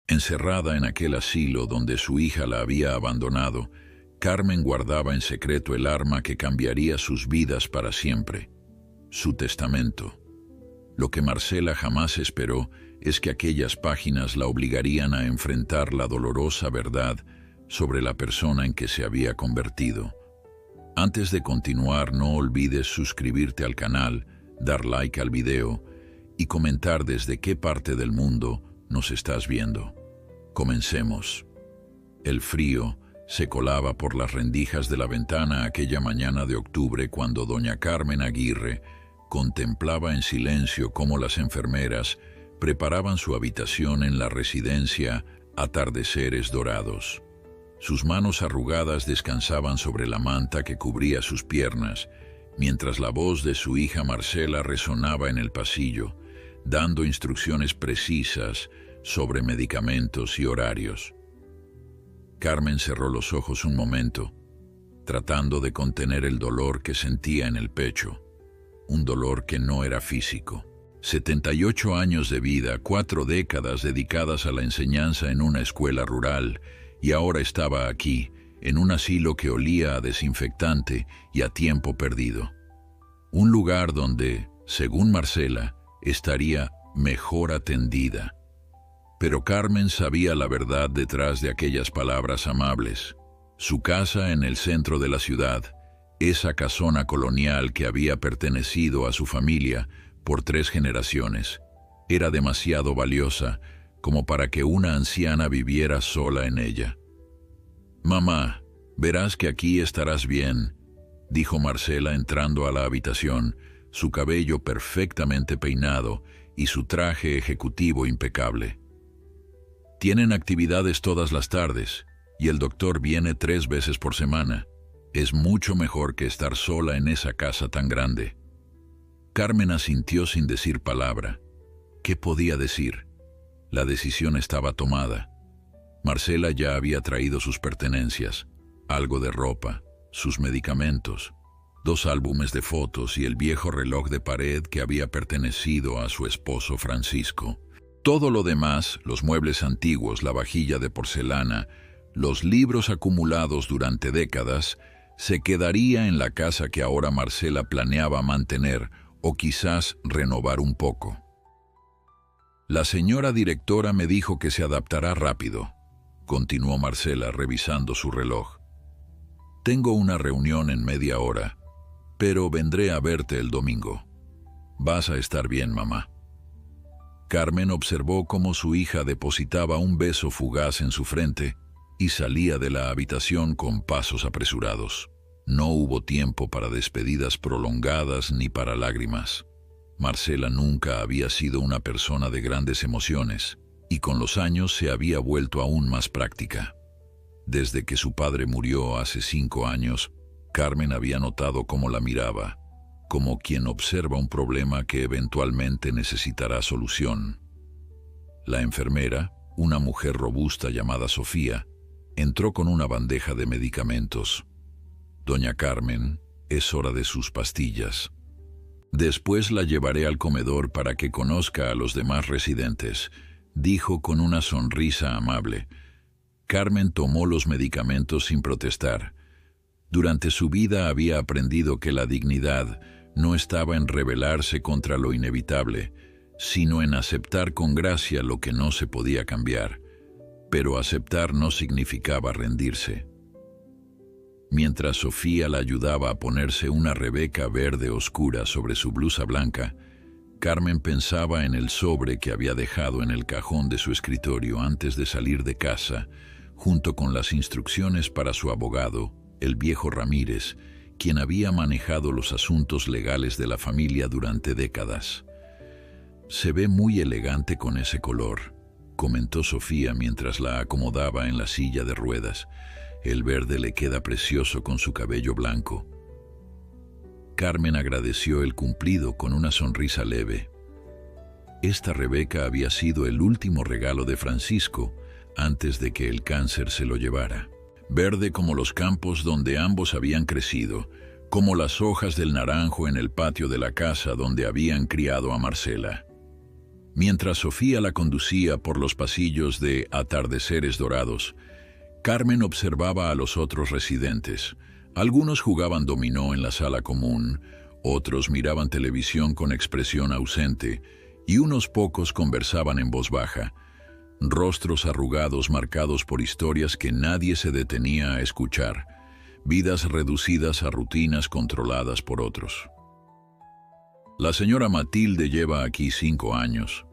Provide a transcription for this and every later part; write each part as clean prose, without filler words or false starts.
Encerrada en aquel asilo donde su hija la había abandonado, Carmen guardaba en secreto el arma que cambiaría sus vidas para siempre: su testamento. Lo que Marcela jamás esperó es que aquellas páginas la obligarían a enfrentar la dolorosa verdad sobre la persona en que se había convertido. Antes de continuar, no olvides suscribirte al canal, dar like al video y comentar desde qué parte del mundo nos estás viendo. Comencemos. El frío se colaba por las rendijas de la ventana aquella mañana de octubre cuando doña Carmen Aguirre contemplaba en silencio cómo las enfermeras preparaban su habitación en la residencia Atardeceres Dorados. Sus manos arrugadas descansaban sobre la manta que cubría sus piernas, mientras la voz de su hija Marcela resonaba en el pasillo, dando instrucciones precisas sobre medicamentos y horarios. Carmen cerró los ojos un momento, tratando de contener el dolor que sentía en el pecho, un dolor que no era físico. 78 años de vida, 4 décadas dedicadas a la enseñanza en una escuela rural, y ahora estaba aquí, en un asilo que olía a desinfectante y a tiempo perdido. Un lugar donde, según Marcela, estaría mejor atendida. Pero Carmen sabía la verdad detrás de aquellas palabras amables. Su casa en el centro de la ciudad, esa casona colonial que había pertenecido a su familia por 3 generaciones, era demasiado valiosa como para que una anciana viviera sola en ella. «Mamá, verás que aquí estarás bien», dijo Marcela entrando a la habitación, su cabello perfectamente peinado y su traje ejecutivo impecable. «Tienen actividades todas las tardes, y el doctor viene 3 veces por semana. Es mucho mejor que estar sola en esa casa tan grande». Carmen asintió sin decir palabra. ¿Qué podía decir? La decisión estaba tomada. Marcela ya había traído sus pertenencias, algo de ropa, sus medicamentos, 2 álbumes de fotos y el viejo reloj de pared que había pertenecido a su esposo Francisco. Todo lo demás, los muebles antiguos, la vajilla de porcelana, los libros acumulados durante décadas, se quedaría en la casa que ahora Marcela planeaba mantener o quizás renovar un poco. «La señora directora me dijo que se adaptará rápido», continuó Marcela revisando su reloj. «Tengo una reunión en media hora, pero vendré a verte el domingo. Vas a estar bien, mamá». Carmen observó cómo su hija depositaba un beso fugaz en su frente y salía de la habitación con pasos apresurados. No hubo tiempo para despedidas prolongadas ni para lágrimas. Marcela nunca había sido una persona de grandes emociones, y con los años se había vuelto aún más práctica. Desde que su padre murió hace 5 años, Carmen había notado cómo la miraba, como quien observa un problema que eventualmente necesitará solución. La enfermera, una mujer robusta llamada Sofía, entró con una bandeja de medicamentos. «Doña Carmen, es hora de sus pastillas. Después la llevaré al comedor para que conozca a los demás residentes», dijo con una sonrisa amable. Carmen tomó los medicamentos sin protestar. Durante su vida había aprendido que la dignidad no estaba en rebelarse contra lo inevitable, sino en aceptar con gracia lo que no se podía cambiar. Pero aceptar no significaba rendirse. Mientras Sofía la ayudaba a ponerse una rebeca verde oscura sobre su blusa blanca, Carmen pensaba en el sobre que había dejado en el cajón de su escritorio antes de salir de casa, junto con las instrucciones para su abogado, el viejo Ramírez, quien había manejado los asuntos legales de la familia durante décadas. «Se ve muy elegante con ese color», comentó Sofía mientras la acomodaba en la silla de ruedas. «El verde le queda precioso con su cabello blanco». Carmen agradeció el cumplido con una sonrisa leve. Esta Rebeca había sido el último regalo de Francisco antes de que el cáncer se lo llevara. Verde como los campos donde ambos habían crecido, como las hojas del naranjo en el patio de la casa donde habían criado a Marcela. Mientras Sofía la conducía por los pasillos de Atardeceres Dorados, Carmen observaba a los otros residentes. Algunos jugaban dominó en la sala común, otros miraban televisión con expresión ausente, y unos pocos conversaban en voz baja, rostros arrugados marcados por historias que nadie se detenía a escuchar, vidas reducidas a rutinas controladas por otros. La señora Matilde lleva aquí 5 años,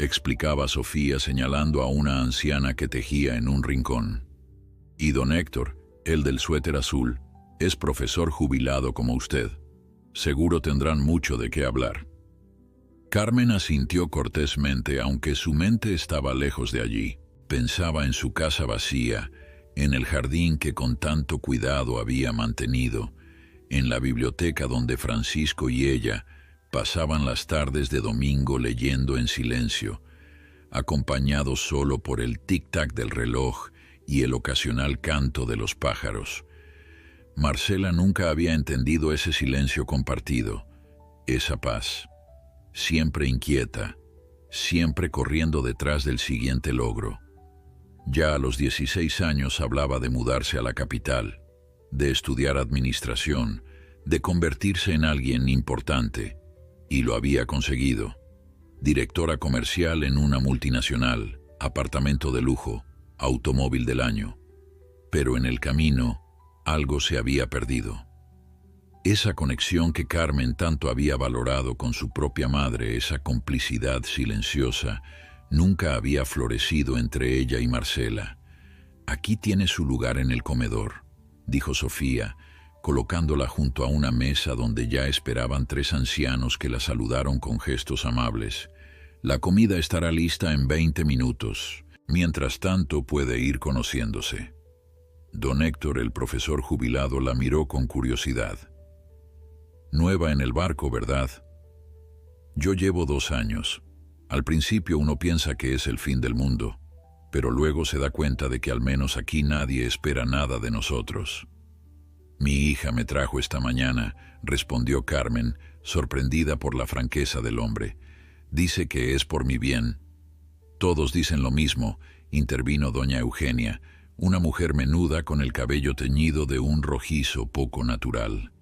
explicaba Sofía señalando a una anciana que tejía en un rincón. Y don Héctor, el del suéter azul, es profesor jubilado como usted. Seguro tendrán mucho de qué hablar. Carmen asintió cortésmente, aunque su mente estaba lejos de allí. Pensaba en su casa vacía, en el jardín que con tanto cuidado había mantenido, en la biblioteca donde Francisco y ella pasaban las tardes de domingo leyendo en silencio, acompañados solo por el tic-tac del reloj y el ocasional canto de los pájaros. Marcela nunca había entendido ese silencio compartido, esa paz, siempre inquieta, siempre corriendo detrás del siguiente logro. Ya a los 16 años hablaba de mudarse a la capital, de estudiar administración, de convertirse en alguien importante, y lo había conseguido. Directora comercial en una multinacional, apartamento de lujo, automóvil del año. Pero en el camino, algo se había perdido. Esa conexión que Carmen tanto había valorado con su propia madre, esa complicidad silenciosa, nunca había florecido entre ella y Marcela. «Aquí tiene su lugar en el comedor», dijo Sofía, colocándola junto a una mesa donde ya esperaban 3 ancianos que la saludaron con gestos amables. «La comida estará lista en 20 minutos. Mientras tanto puede ir conociéndose». Don Héctor, el profesor jubilado, la miró con curiosidad. «Nueva en el barco, ¿verdad?» «Yo llevo 2 años. Al principio uno piensa que es el fin del mundo, pero luego se da cuenta de que al menos aquí nadie espera nada de nosotros». «Mi hija me trajo esta mañana», respondió Carmen, sorprendida por la franqueza del hombre. «Dice que es por mi bien». «Todos dicen lo mismo», intervino doña Eugenia, una mujer menuda con el cabello teñido de un rojizo poco natural.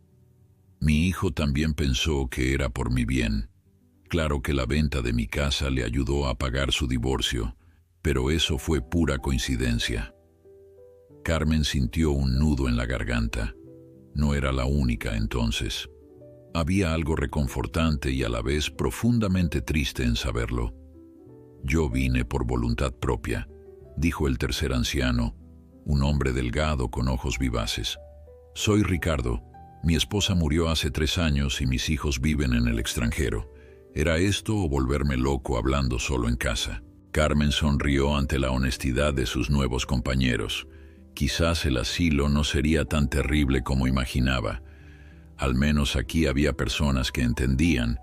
«Mi hijo también pensó que era por mi bien. Claro que la venta de mi casa le ayudó a pagar su divorcio, pero eso fue pura coincidencia». Carmen sintió un nudo en la garganta. No era la única entonces. Había algo reconfortante y a la vez profundamente triste en saberlo. «Yo vine por voluntad propia», dijo el tercer anciano, un hombre delgado con ojos vivaces. «Soy Ricardo. Mi esposa murió hace 3 años y mis hijos viven en el extranjero. ¿Era esto o volverme loco hablando solo en casa?» Carmen sonrió ante la honestidad de sus nuevos compañeros. Quizás el asilo no sería tan terrible como imaginaba. Al menos aquí había personas que entendían,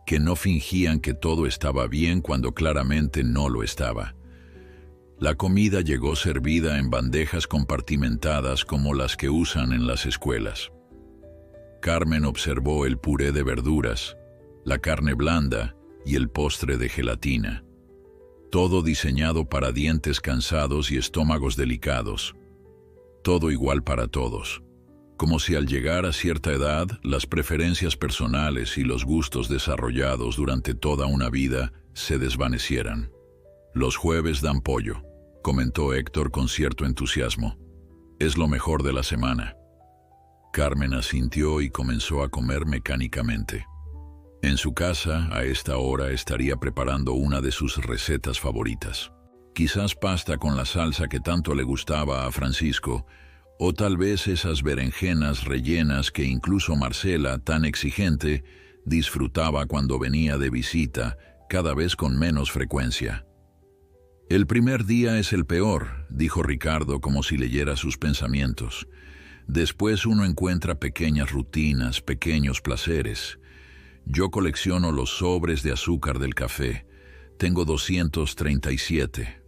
que no fingían que todo estaba bien cuando claramente no lo estaba. La comida llegó servida en bandejas compartimentadas como las que usan en las escuelas. Carmen observó el puré de verduras, la carne blanda y el postre de gelatina. Todo diseñado para dientes cansados y estómagos delicados. Todo igual para todos. Como si al llegar a cierta edad, las preferencias personales y los gustos desarrollados durante toda una vida se desvanecieran. «Los jueves dan pollo», comentó Héctor con cierto entusiasmo. «Es lo mejor de la semana». Carmen asintió y comenzó a comer mecánicamente. En su casa, a esta hora, estaría preparando una de sus recetas favoritas. Quizás pasta con la salsa que tanto le gustaba a Francisco, o tal vez esas berenjenas rellenas que incluso Marcela, tan exigente, disfrutaba cuando venía de visita, cada vez con menos frecuencia. «El primer día es el peor», dijo Ricardo como si leyera sus pensamientos. «Después uno encuentra pequeñas rutinas, pequeños placeres. Yo colecciono los sobres de azúcar del café. Tengo 237.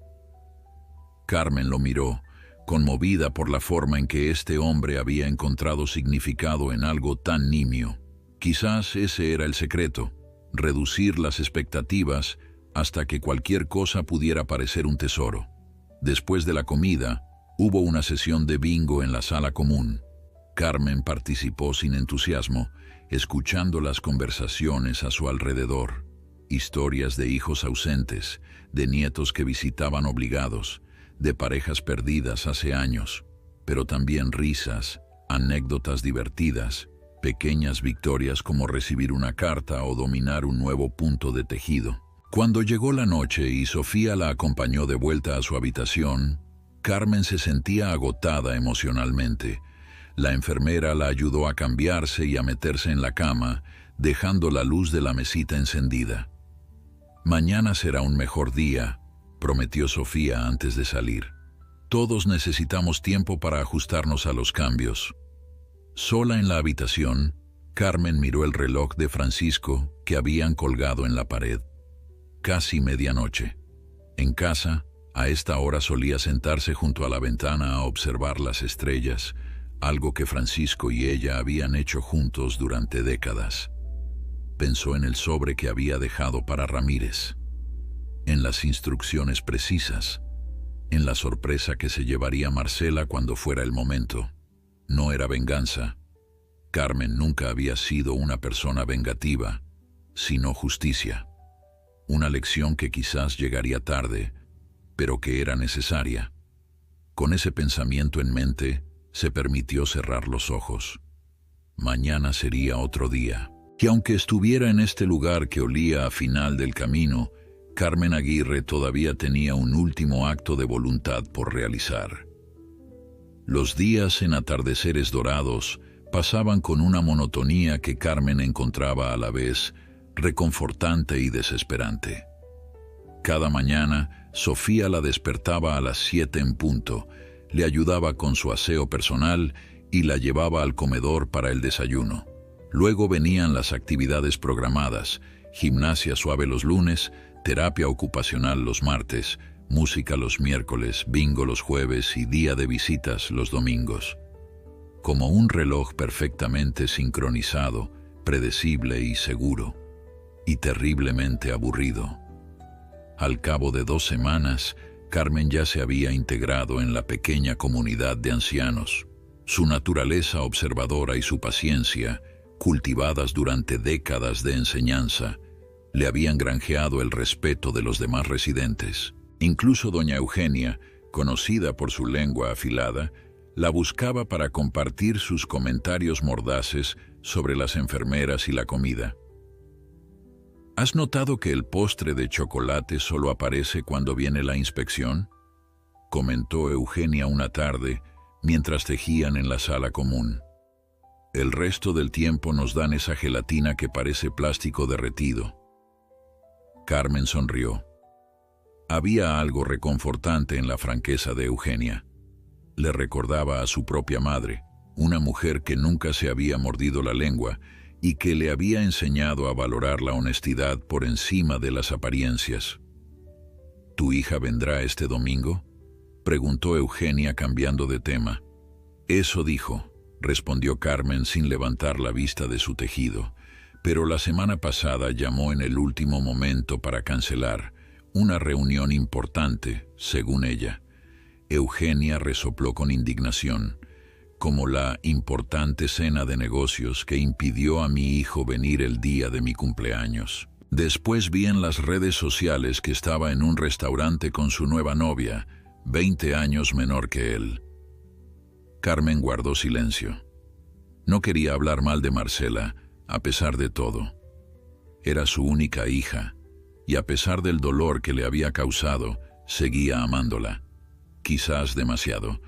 Carmen lo miró, conmovida por la forma en que este hombre había encontrado significado en algo tan nimio. Quizás ese era el secreto, reducir las expectativas hasta que cualquier cosa pudiera parecer un tesoro. Después de la comida, hubo una sesión de bingo en la sala común. Carmen participó sin entusiasmo, escuchando las conversaciones a su alrededor. Historias de hijos ausentes, de nietos que visitaban obligados, de parejas perdidas hace años, pero también risas, anécdotas divertidas, pequeñas victorias como recibir una carta o dominar un nuevo punto de tejido. Cuando llegó la noche y Sofía la acompañó de vuelta a su habitación, Carmen se sentía agotada emocionalmente. La enfermera la ayudó a cambiarse y a meterse en la cama, dejando la luz de la mesita encendida. «Mañana será un mejor día», prometió Sofía antes de salir. «Todos necesitamos tiempo para ajustarnos a los cambios». Sola en la habitación, Carmen miró el reloj de Francisco que habían colgado en la pared. Casi medianoche. En casa, a esta hora solía sentarse junto a la ventana a observar las estrellas, algo que Francisco y ella habían hecho juntos durante décadas. Pensó en el sobre que había dejado para Ramírez, en las instrucciones precisas, en la sorpresa que se llevaría Marcela cuando fuera el momento. No era venganza. Carmen nunca había sido una persona vengativa, sino justicia. Una lección que quizás llegaría tarde, pero que era necesaria. Con ese pensamiento en mente, se permitió cerrar los ojos. Mañana sería otro día. Y aunque estuviera en este lugar que olía a final del camino, Carmen Aguirre todavía tenía un último acto de voluntad por realizar. Los días en atardeceres dorados pasaban con una monotonía que Carmen encontraba a la vez reconfortante y desesperante. Cada mañana, Sofía la despertaba a las 7 en punto, le ayudaba con su aseo personal y la llevaba al comedor para el desayuno. Luego venían las actividades programadas: gimnasia suave los lunes, terapia ocupacional los martes, música los miércoles, bingo los jueves y día de visitas los domingos. Como un reloj perfectamente sincronizado, predecible y seguro, y terriblemente aburrido. Al cabo de 2 semanas, Carmen ya se había integrado en la pequeña comunidad de ancianos. Su naturaleza observadora y su paciencia, cultivadas durante décadas de enseñanza, le habían granjeado el respeto de los demás residentes. Incluso doña Eugenia, conocida por su lengua afilada, la buscaba para compartir sus comentarios mordaces sobre las enfermeras y la comida. ¿Has notado que el postre de chocolate solo aparece cuando viene la inspección?, comentó Eugenia una tarde mientras tejían en la sala común. El resto del tiempo nos dan esa gelatina que parece plástico derretido. Carmen sonrió. Había algo reconfortante en la franqueza de Eugenia. Le recordaba a su propia madre, una mujer que nunca se había mordido la lengua y que le había enseñado a valorar la honestidad por encima de las apariencias. ¿Tu hija vendrá este domingo?, preguntó Eugenia cambiando de tema. Eso dijo, respondió Carmen sin levantar la vista de su tejido, pero la semana pasada llamó en el último momento para cancelar una reunión importante, según ella. Eugenia resopló con indignación, como la importante cena de negocios que impidió a mi hijo venir el día de mi cumpleaños. Después vi en las redes sociales que estaba en un restaurante con su nueva novia, 20 años menor que él. Carmen guardó silencio. No quería hablar mal de Marcela, a pesar de todo. Era su única hija, y a pesar del dolor que le había causado, seguía amándola. Quizás demasiado.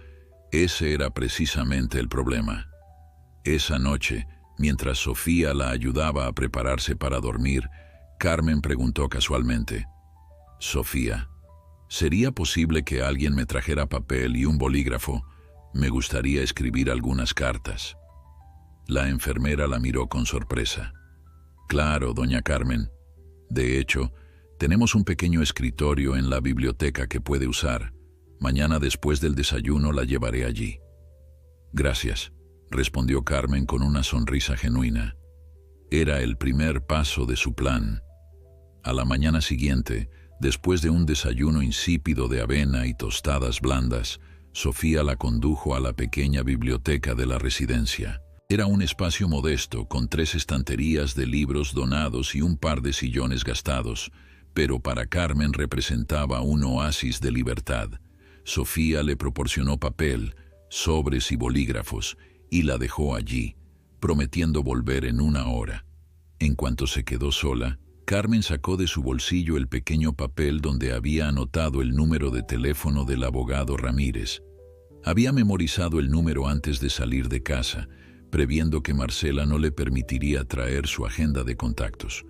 Ese era precisamente el problema. Esa noche, mientras Sofía la ayudaba a prepararse para dormir, Carmen preguntó casualmente: «Sofía, ¿sería posible que alguien me trajera papel y un bolígrafo? Me gustaría escribir algunas cartas». La enfermera la miró con sorpresa. «Claro, doña Carmen. De hecho, tenemos un pequeño escritorio en la biblioteca que puede usar. Mañana después del desayuno la llevaré allí». «Gracias», respondió Carmen con una sonrisa genuina. Era el primer paso de su plan. A la mañana siguiente, después de un desayuno insípido de avena y tostadas blandas, Sofía la condujo a la pequeña biblioteca de la residencia. Era un espacio modesto, con 3 estanterías de libros donados y un par de sillones gastados, pero para Carmen representaba un oasis de libertad. Sofía le proporcionó papel, sobres y bolígrafos, y la dejó allí, prometiendo volver en 1 hora. En cuanto se quedó sola, Carmen sacó de su bolsillo el pequeño papel donde había anotado el número de teléfono del abogado Ramírez. Había memorizado el número antes de salir de casa, previendo que Marcela no le permitiría traer su agenda de contactos.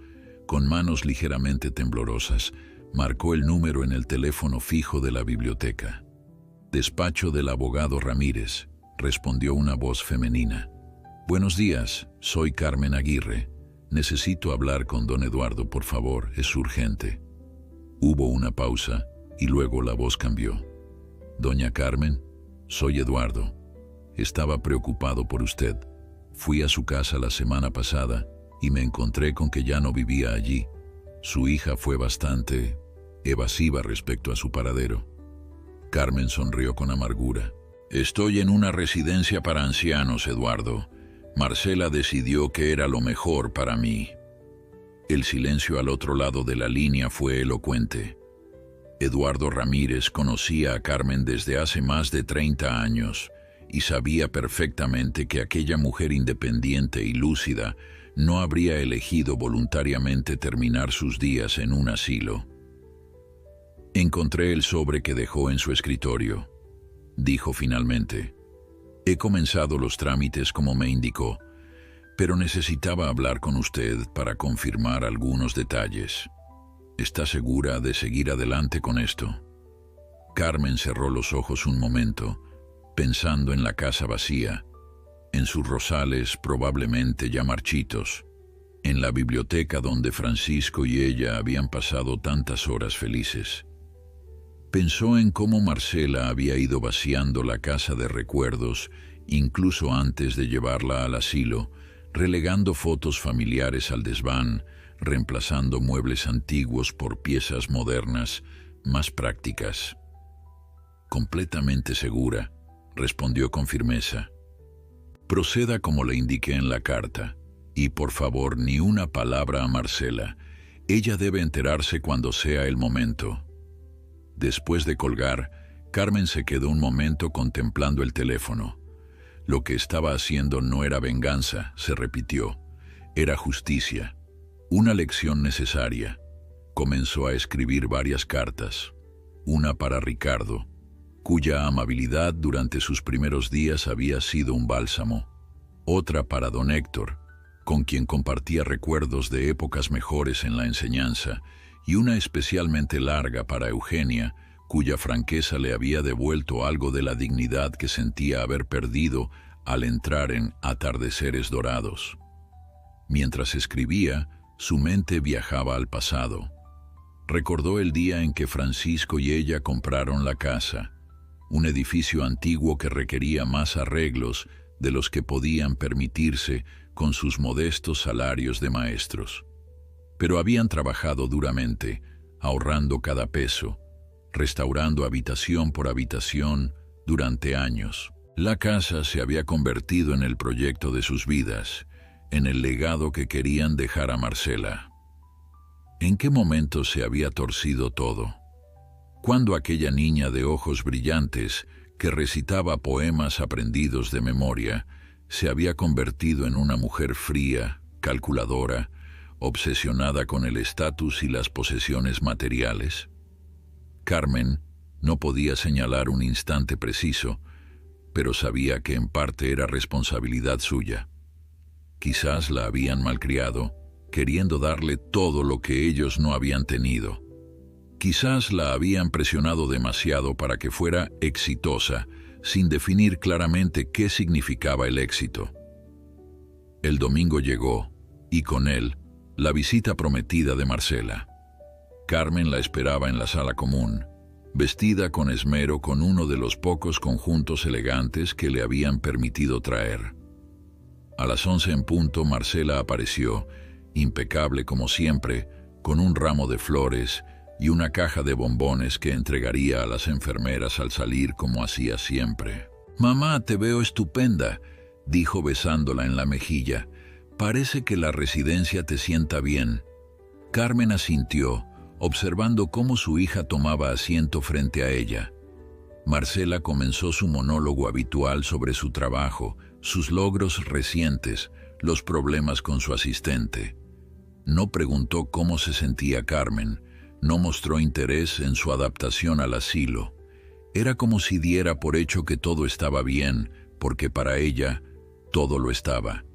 Con manos ligeramente temblorosas, marcó el número en el teléfono fijo de la biblioteca. «Despacho del abogado Ramírez», respondió una voz femenina. «Buenos días, soy Carmen Aguirre. Necesito hablar con don Eduardo, por favor, es urgente». Hubo una pausa y luego la voz cambió. «Doña Carmen, soy Eduardo. Estaba preocupado por usted. Fui a su casa la semana pasada y me encontré con que ya no vivía allí. Su hija fue bastante evasiva respecto a su paradero». Carmen sonrió con amargura. «Estoy en una residencia para ancianos, Eduardo. Marcela decidió que era lo mejor para mí». El silencio al otro lado de la línea fue elocuente. Eduardo Ramírez conocía a Carmen desde hace más de 30 años y sabía perfectamente que aquella mujer independiente y lúcida no habría elegido voluntariamente terminar sus días en un asilo. «Encontré el sobre que dejó en su escritorio», dijo finalmente. «He comenzado los trámites como me indicó, pero necesitaba hablar con usted para confirmar algunos detalles. ¿Está segura de seguir adelante con esto?». Carmen cerró los ojos un momento, pensando en la casa vacía, en sus rosales probablemente ya marchitos, en la biblioteca donde Francisco y ella habían pasado tantas horas felices. Pensó en cómo Marcela había ido vaciando la casa de recuerdos, incluso antes de llevarla al asilo, relegando fotos familiares al desván, reemplazando muebles antiguos por piezas modernas, más prácticas. «Completamente segura», respondió con firmeza. «Proceda como le indiqué en la carta, y por favor ni una palabra a Marcela. Ella debe enterarse cuando sea el momento». Después de colgar, Carmen se quedó un momento contemplando el teléfono. Lo que estaba haciendo no era venganza, se repitió. Era justicia. Una lección necesaria. Comenzó a escribir varias cartas. Una para Ricardo, cuya amabilidad durante sus primeros días había sido un bálsamo. Otra para don Héctor, con quien compartía recuerdos de épocas mejores en la enseñanza, y una especialmente larga para Eugenia, cuya franqueza le había devuelto algo de la dignidad que sentía haber perdido al entrar en Atardeceres Dorados. Mientras escribía, su mente viajaba al pasado. Recordó el día en que Francisco y ella compraron la casa, un edificio antiguo que requería más arreglos de los que podían permitirse con sus modestos salarios de maestros. Pero habían trabajado duramente, ahorrando cada peso, restaurando habitación por habitación durante años. La casa se había convertido en el proyecto de sus vidas, en el legado que querían dejar a Marcela. ¿En qué momento se había torcido todo? ¿Cuándo aquella niña de ojos brillantes que recitaba poemas aprendidos de memoria se había convertido en una mujer fría, calculadora, obsesionada con el estatus y las posesiones materiales? Carmen no podía señalar un instante preciso, pero sabía que en parte era responsabilidad suya. Quizás la habían malcriado, queriendo darle todo lo que ellos no habían tenido. Quizás la habían presionado demasiado para que fuera exitosa, sin definir claramente qué significaba el éxito. El domingo llegó, y con él, la visita prometida de Marcela. Carmen la esperaba en la sala común, vestida con esmero con uno de los pocos conjuntos elegantes que le habían permitido traer. A las 11 en punto, Marcela apareció, impecable como siempre, con un ramo de flores y una caja de bombones que entregaría a las enfermeras al salir como hacía siempre. «Mamá, te veo estupenda», dijo besándola en la mejilla. «Parece que la residencia te sienta bien». Carmen asintió, observando cómo su hija tomaba asiento frente a ella. Marcela comenzó su monólogo habitual sobre su trabajo, sus logros recientes, los problemas con su asistente. No preguntó cómo se sentía Carmen, no mostró interés en su adaptación al asilo. Era como si diera por hecho que todo estaba bien, porque para ella todo lo estaba.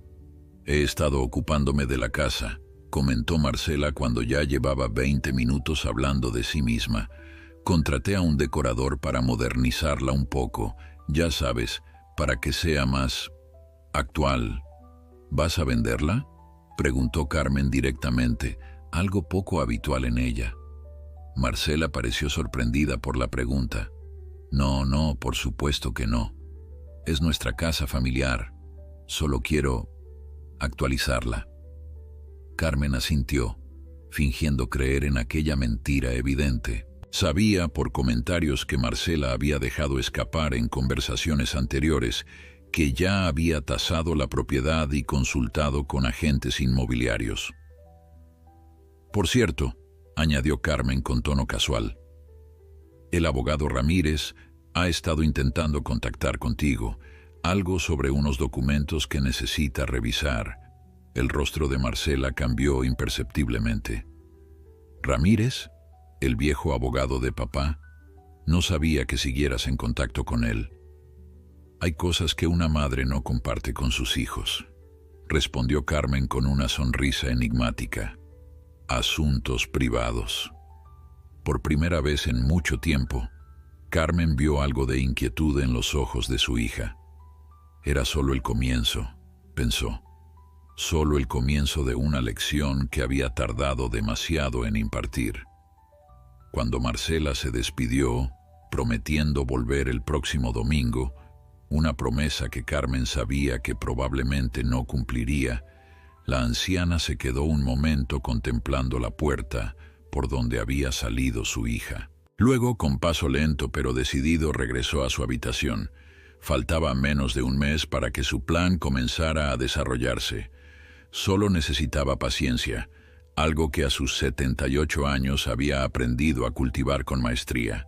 «He estado ocupándome de la casa», comentó Marcela cuando ya llevaba 20 minutos hablando de sí misma. «Contraté a un decorador para modernizarla un poco, ya sabes, para que sea más actual». «¿Vas a venderla?», preguntó Carmen directamente, algo poco habitual en ella. Marcela pareció sorprendida por la pregunta. «No, por supuesto que no. Es nuestra casa familiar. Solo quiero actualizarla». Carmen asintió, fingiendo creer en aquella mentira evidente. Sabía por comentarios que Marcela había dejado escapar en conversaciones anteriores que ya había tasado la propiedad y consultado con agentes inmobiliarios. «Por cierto», añadió Carmen con tono casual, «el abogado Ramírez ha estado intentando contactar contigo, algo sobre unos documentos que necesita revisar». El rostro de Marcela cambió imperceptiblemente. «¿Ramírez? ¿El viejo abogado de papá? No sabía que siguieras en contacto con él». «Hay cosas que una madre no comparte con sus hijos», respondió Carmen con una sonrisa enigmática. «Asuntos privados». Por primera vez en mucho tiempo, Carmen vio algo de inquietud en los ojos de su hija. Era solo el comienzo, pensó. Solo el comienzo de una lección que había tardado demasiado en impartir. Cuando Marcela se despidió, prometiendo volver el próximo domingo, una promesa que Carmen sabía que probablemente no cumpliría, la anciana se quedó un momento contemplando la puerta por donde había salido su hija. Luego, con paso lento pero decidido, regresó a su habitación. Faltaba menos de un mes para que su plan comenzara a desarrollarse. Solo necesitaba paciencia, algo que a sus 78 años había aprendido a cultivar con maestría.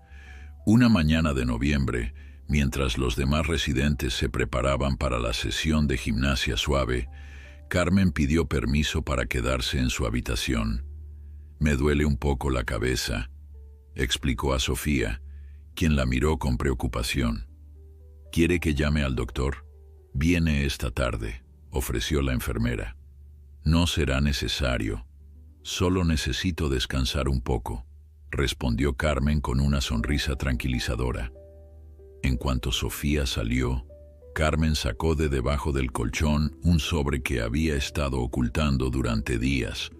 Una mañana de noviembre, mientras los demás residentes se preparaban para la sesión de gimnasia suave, Carmen pidió permiso para quedarse en su habitación. «Me duele un poco la cabeza», explicó a Sofía, quien la miró con preocupación. «¿Quiere que llame al doctor?» «Viene esta tarde», ofreció la enfermera. «No será necesario. Solo necesito descansar un poco», respondió Carmen con una sonrisa tranquilizadora. En cuanto Sofía salió, Carmen sacó de debajo del colchón un sobre que había estado ocultando durante días.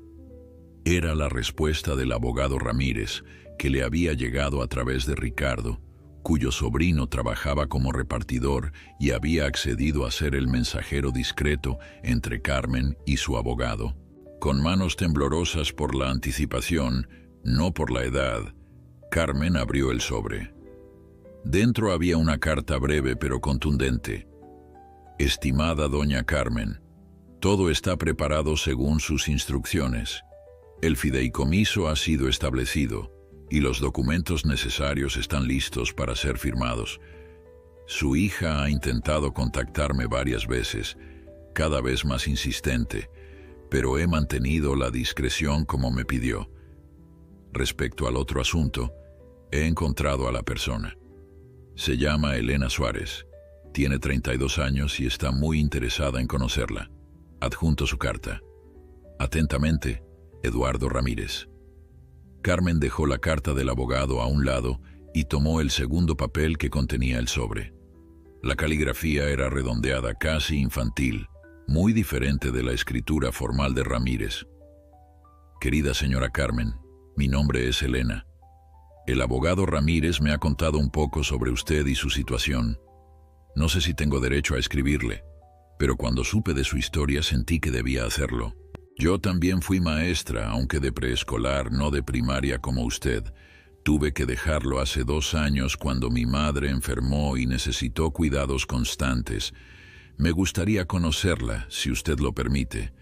Era la respuesta del abogado Ramírez, que le había llegado a través de Ricardo, cuyo sobrino trabajaba como repartidor y había accedido a ser el mensajero discreto entre Carmen y su abogado. Con manos temblorosas por la anticipación, no por la edad, Carmen abrió el sobre. Dentro había una carta breve pero contundente. «Estimada doña Carmen, todo está preparado según sus instrucciones. El fideicomiso ha sido establecido y los documentos necesarios están listos para ser firmados. Su hija ha intentado contactarme varias veces, cada vez más insistente, pero he mantenido la discreción como me pidió. Respecto al otro asunto, he encontrado a la persona. Se llama Elena Suárez, tiene 32 años y está muy interesada en conocerla. Adjunto su carta. Atentamente, Eduardo Ramírez». Carmen dejó la carta del abogado a un lado y tomó el segundo papel que contenía el sobre. La caligrafía era redondeada, casi infantil, muy diferente de la escritura formal de Ramírez. «Querida señora Carmen, mi nombre es Elena. El abogado Ramírez me ha contado un poco sobre usted y su situación. No sé si tengo derecho a escribirle, pero cuando supe de su historia sentí que debía hacerlo. Yo también fui maestra, aunque de preescolar, no de primaria como usted. Tuve que dejarlo hace 2 años cuando mi madre enfermó y necesitó cuidados constantes. Me gustaría conocerla, si usted lo permite.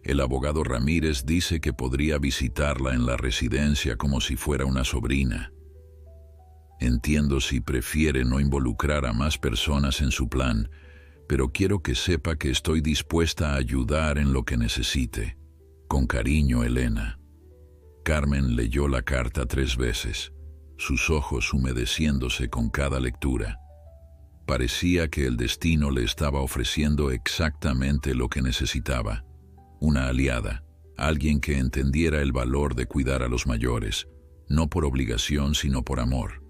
El abogado Ramírez dice que podría visitarla en la residencia como si fuera una sobrina. Entiendo si prefiere no involucrar a más personas en su plan, pero quiero que sepa que estoy dispuesta a ayudar en lo que necesite. Con cariño, Elena. Carmen leyó la carta 3 veces, sus ojos humedeciéndose con cada lectura. Parecía que el destino le estaba ofreciendo exactamente lo que necesitaba. Una aliada, alguien que entendiera el valor de cuidar a los mayores, no por obligación sino por amor.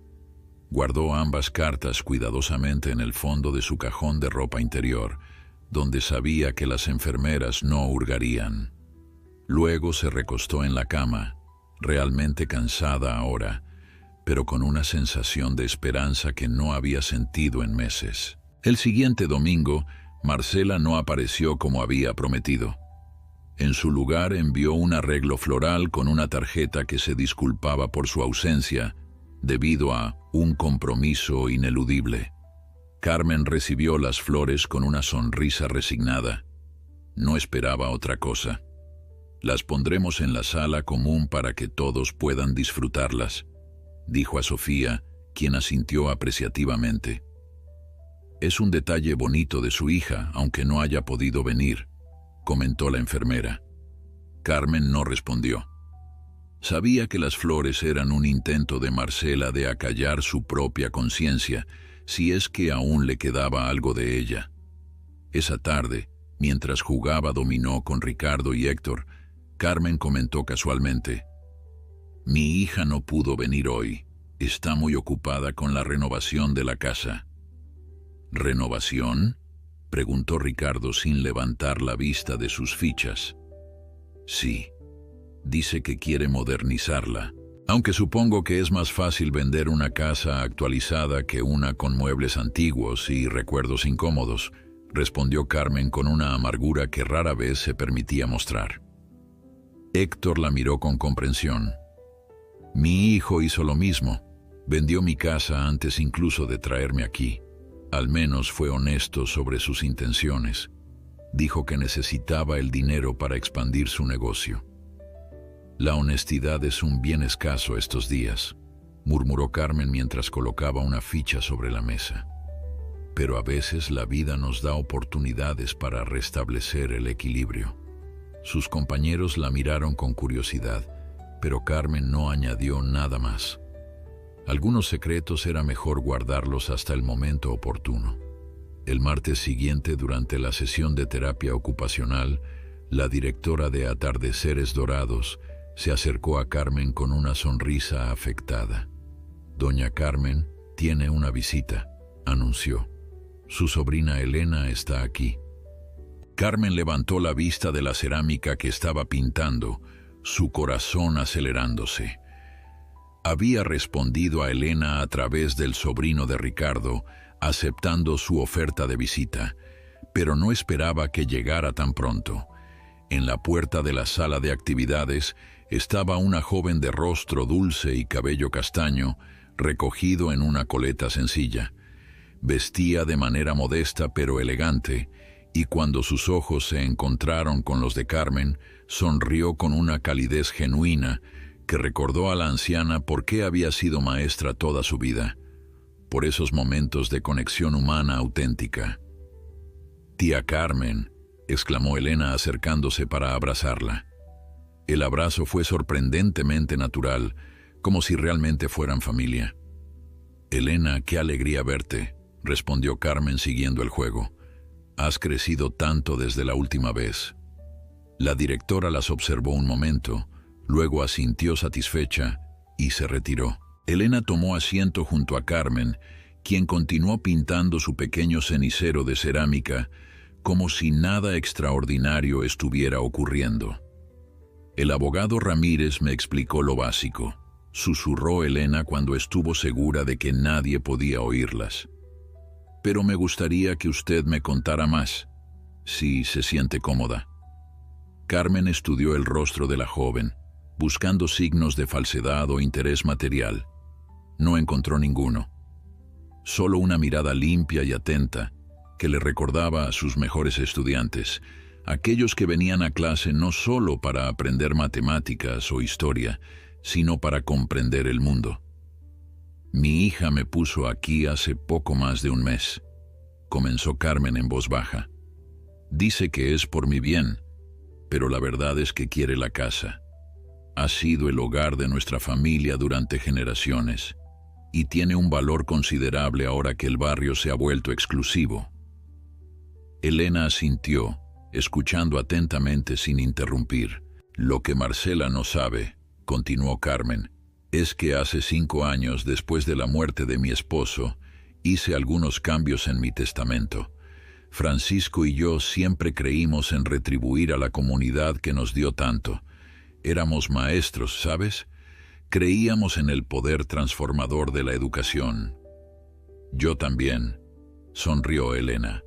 Guardó ambas cartas cuidadosamente en el fondo de su cajón de ropa interior, donde sabía que las enfermeras no hurgarían. Luego se recostó en la cama, realmente cansada ahora, pero con una sensación de esperanza que no había sentido en meses. El siguiente domingo, Marcela no apareció como había prometido. En su lugar envió un arreglo floral con una tarjeta que se disculpaba por su ausencia, debido a un compromiso ineludible. Carmen recibió las flores con una sonrisa resignada. No esperaba otra cosa. Las pondremos en la sala común para que todos puedan disfrutarlas, dijo a Sofía, quien asintió apreciativamente. Es un detalle bonito de su hija, aunque no haya podido venir, comentó la enfermera. Carmen no respondió. Sabía que las flores eran un intento de Marcela de acallar su propia conciencia, si es que aún le quedaba algo de ella. Esa tarde, mientras jugaba dominó con Ricardo y Héctor, Carmen comentó casualmente: «Mi hija no pudo venir hoy. Está muy ocupada con la renovación de la casa». «¿Renovación?», preguntó Ricardo sin levantar la vista de sus fichas. «Sí. Dice que quiere modernizarla, aunque supongo que es más fácil vender una casa actualizada que una con muebles antiguos y recuerdos incómodos», respondió Carmen con una amargura que rara vez se permitía mostrar. Héctor la miró con comprensión. «Mi hijo hizo lo mismo. Vendió mi casa antes incluso de traerme aquí. Al menos fue honesto sobre sus intenciones. Dijo que necesitaba el dinero para expandir su negocio». «La honestidad es un bien escaso estos días», murmuró Carmen mientras colocaba una ficha sobre la mesa. «Pero a veces la vida nos da oportunidades para restablecer el equilibrio». Sus compañeros la miraron con curiosidad, pero Carmen no añadió nada más. Algunos secretos era mejor guardarlos hasta el momento oportuno. El martes siguiente, durante la sesión de terapia ocupacional, la directora de Atardeceres Dorados se acercó a Carmen con una sonrisa afectada. «Doña Carmen tiene una visita», anunció. «Su sobrina Elena está aquí». Carmen levantó la vista de la cerámica que estaba pintando, su corazón acelerándose. Había respondido a Elena a través del sobrino de Ricardo, aceptando su oferta de visita, pero no esperaba que llegara tan pronto. En la puerta de la sala de actividades estaba una joven de rostro dulce y cabello castaño, recogido en una coleta sencilla. Vestía de manera modesta pero elegante, y cuando sus ojos se encontraron con los de Carmen, sonrió con una calidez genuina que recordó a la anciana por qué había sido maestra toda su vida, por esos momentos de conexión humana auténtica. «Tía Carmen», exclamó Elena acercándose para abrazarla. El abrazo fue sorprendentemente natural, como si realmente fueran familia. «Elena, qué alegría verte», respondió Carmen siguiendo el juego. «Has crecido tanto desde la última vez». La directora las observó un momento, luego asintió satisfecha y se retiró. Elena tomó asiento junto a Carmen, quien continuó pintando su pequeño cenicero de cerámica, como si nada extraordinario estuviera ocurriendo. «El abogado Ramírez me explicó lo básico», susurró Elena cuando estuvo segura de que nadie podía oírlas. «Pero me gustaría que usted me contara más, si se siente cómoda». Carmen estudió el rostro de la joven, buscando signos de falsedad o interés material. No encontró ninguno. Solo una mirada limpia y atenta que le recordaba a sus mejores estudiantes, aquellos que venían a clase no solo para aprender matemáticas o historia, sino para comprender el mundo. Mi hija me puso aquí hace poco más de un mes, comenzó Carmen en voz baja. Dice que es por mi bien, pero la verdad es que quiere la casa. Ha sido el hogar de nuestra familia durante generaciones y tiene un valor considerable ahora que el barrio se ha vuelto exclusivo. Elena asintió, escuchando atentamente sin interrumpir. Lo que Marcela no sabe, continuó Carmen, es que hace 5 años después de la muerte de mi esposo, hice algunos cambios en mi testamento. Francisco y yo siempre creímos en retribuir a la comunidad que nos dio tanto. Éramos maestros, ¿sabes? Creíamos en el poder transformador de la educación. Yo también, sonrió Elena.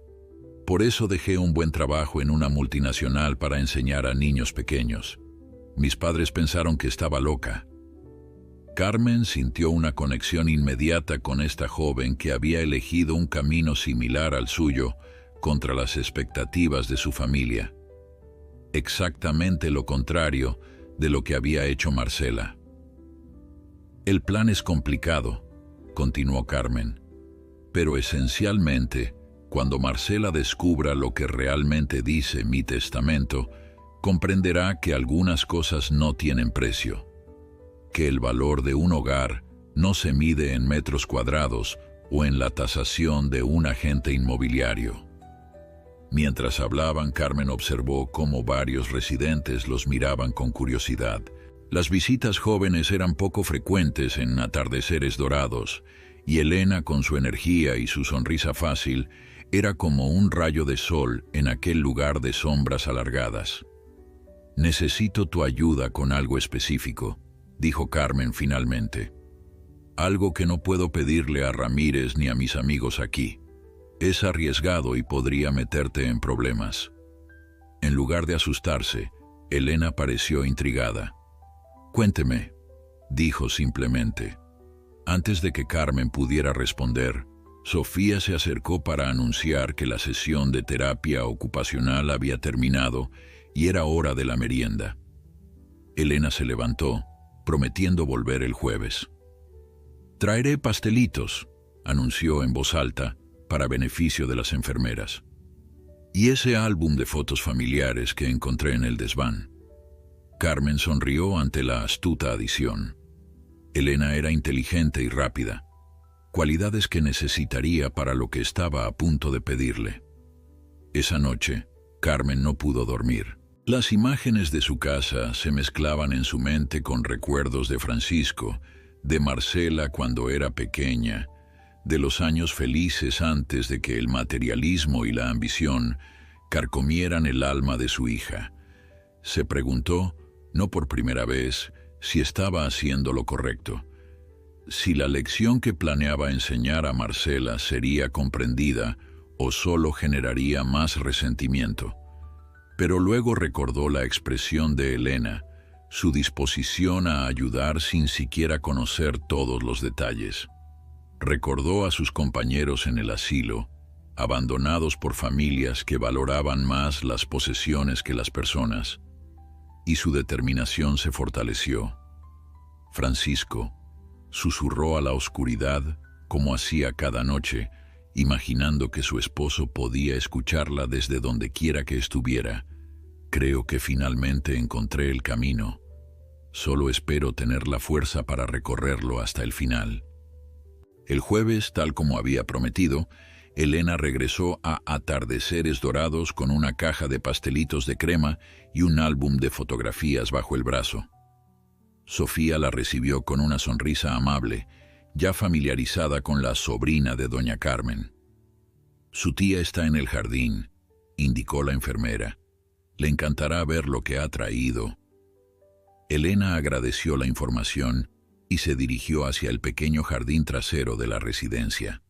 Por eso dejé un buen trabajo en una multinacional para enseñar a niños pequeños. Mis padres pensaron que estaba loca. Carmen sintió una conexión inmediata con esta joven que había elegido un camino similar al suyo contra las expectativas de su familia. Exactamente lo contrario de lo que había hecho Marcela. El plan es complicado, continuó Carmen, pero esencialmente, cuando Marcela descubra lo que realmente dice mi testamento, comprenderá que algunas cosas no tienen precio, que el valor de un hogar no se mide en metros cuadrados o en la tasación de un agente inmobiliario. Mientras hablaban, Carmen observó cómo varios residentes los miraban con curiosidad. Las visitas jóvenes eran poco frecuentes en Atardeceres Dorados, y Elena, con su energía y su sonrisa fácil, era como un rayo de sol en aquel lugar de sombras alargadas. Necesito tu ayuda con algo específico, dijo Carmen finalmente. Algo que no puedo pedirle a Ramírez ni a mis amigos aquí. Es arriesgado y podría meterte en problemas. En lugar de asustarse, Elena pareció intrigada. Cuénteme, dijo simplemente. Antes de que Carmen pudiera responder, Sofía se acercó para anunciar que la sesión de terapia ocupacional había terminado y era hora de la merienda. Elena se levantó, prometiendo volver el jueves. Traeré pastelitos, anunció en voz alta, para beneficio de las enfermeras. Y ese álbum de fotos familiares que encontré en el desván. Carmen sonrió ante la astuta adición. Elena era inteligente y rápida, cualidades que necesitaría para lo que estaba a punto de pedirle. Esa noche, Carmen no pudo dormir. Las imágenes de su casa se mezclaban en su mente con recuerdos de Francisco, de Marcela cuando era pequeña, de los años felices antes de que el materialismo y la ambición carcomieran el alma de su hija. Se preguntó, no por primera vez, si estaba haciendo lo correcto, si la lección que planeaba enseñar a Marcela sería comprendida o solo generaría más resentimiento. Pero luego recordó la expresión de Elena, su disposición a ayudar sin siquiera conocer todos los detalles. Recordó a sus compañeros en el asilo, abandonados por familias que valoraban más las posesiones que las personas, y su determinación se fortaleció. Francisco susurró a la oscuridad, como hacía cada noche, imaginando que su esposo podía escucharla desde donde quiera que estuviera. Creo que finalmente encontré el camino. Solo espero tener la fuerza para recorrerlo hasta el final. El jueves, tal como había prometido, Elena regresó a Atardeceres Dorados con una caja de pastelitos de crema y un álbum de fotografías bajo el brazo. Sofía la recibió con una sonrisa amable, ya familiarizada con la sobrina de doña Carmen. Su tía está en el jardín, indicó la enfermera. Le encantará ver lo que ha traído. Elena agradeció la información y se dirigió hacia el pequeño jardín trasero de la residencia.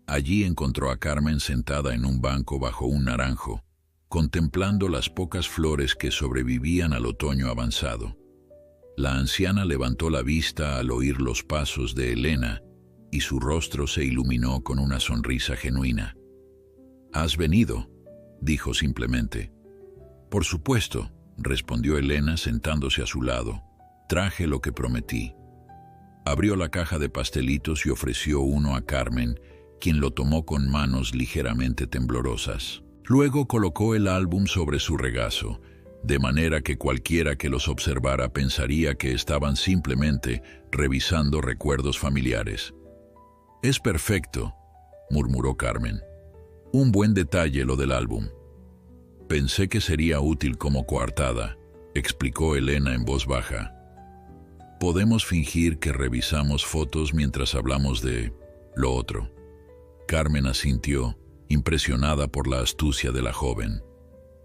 Allí encontró a Carmen sentada en un banco bajo un naranjo, contemplando las pocas flores que sobrevivían al otoño avanzado. La anciana levantó la vista al oír los pasos de Elena y su rostro se iluminó con una sonrisa genuina. «¿Has venido?», dijo simplemente. «Por supuesto», respondió Elena sentándose a su lado. «Traje lo que prometí». Abrió la caja de pastelitos y ofreció uno a Carmen, quien lo tomó con manos ligeramente temblorosas. Luego colocó el álbum sobre su regazo, de manera que cualquiera que los observara pensaría que estaban simplemente revisando recuerdos familiares. «Es perfecto», murmuró Carmen. «Un buen detalle lo del álbum». «Pensé que sería útil como coartada», explicó Elena en voz baja. «Podemos fingir que revisamos fotos mientras hablamos de lo otro». Carmen asintió, impresionada por la astucia de la joven.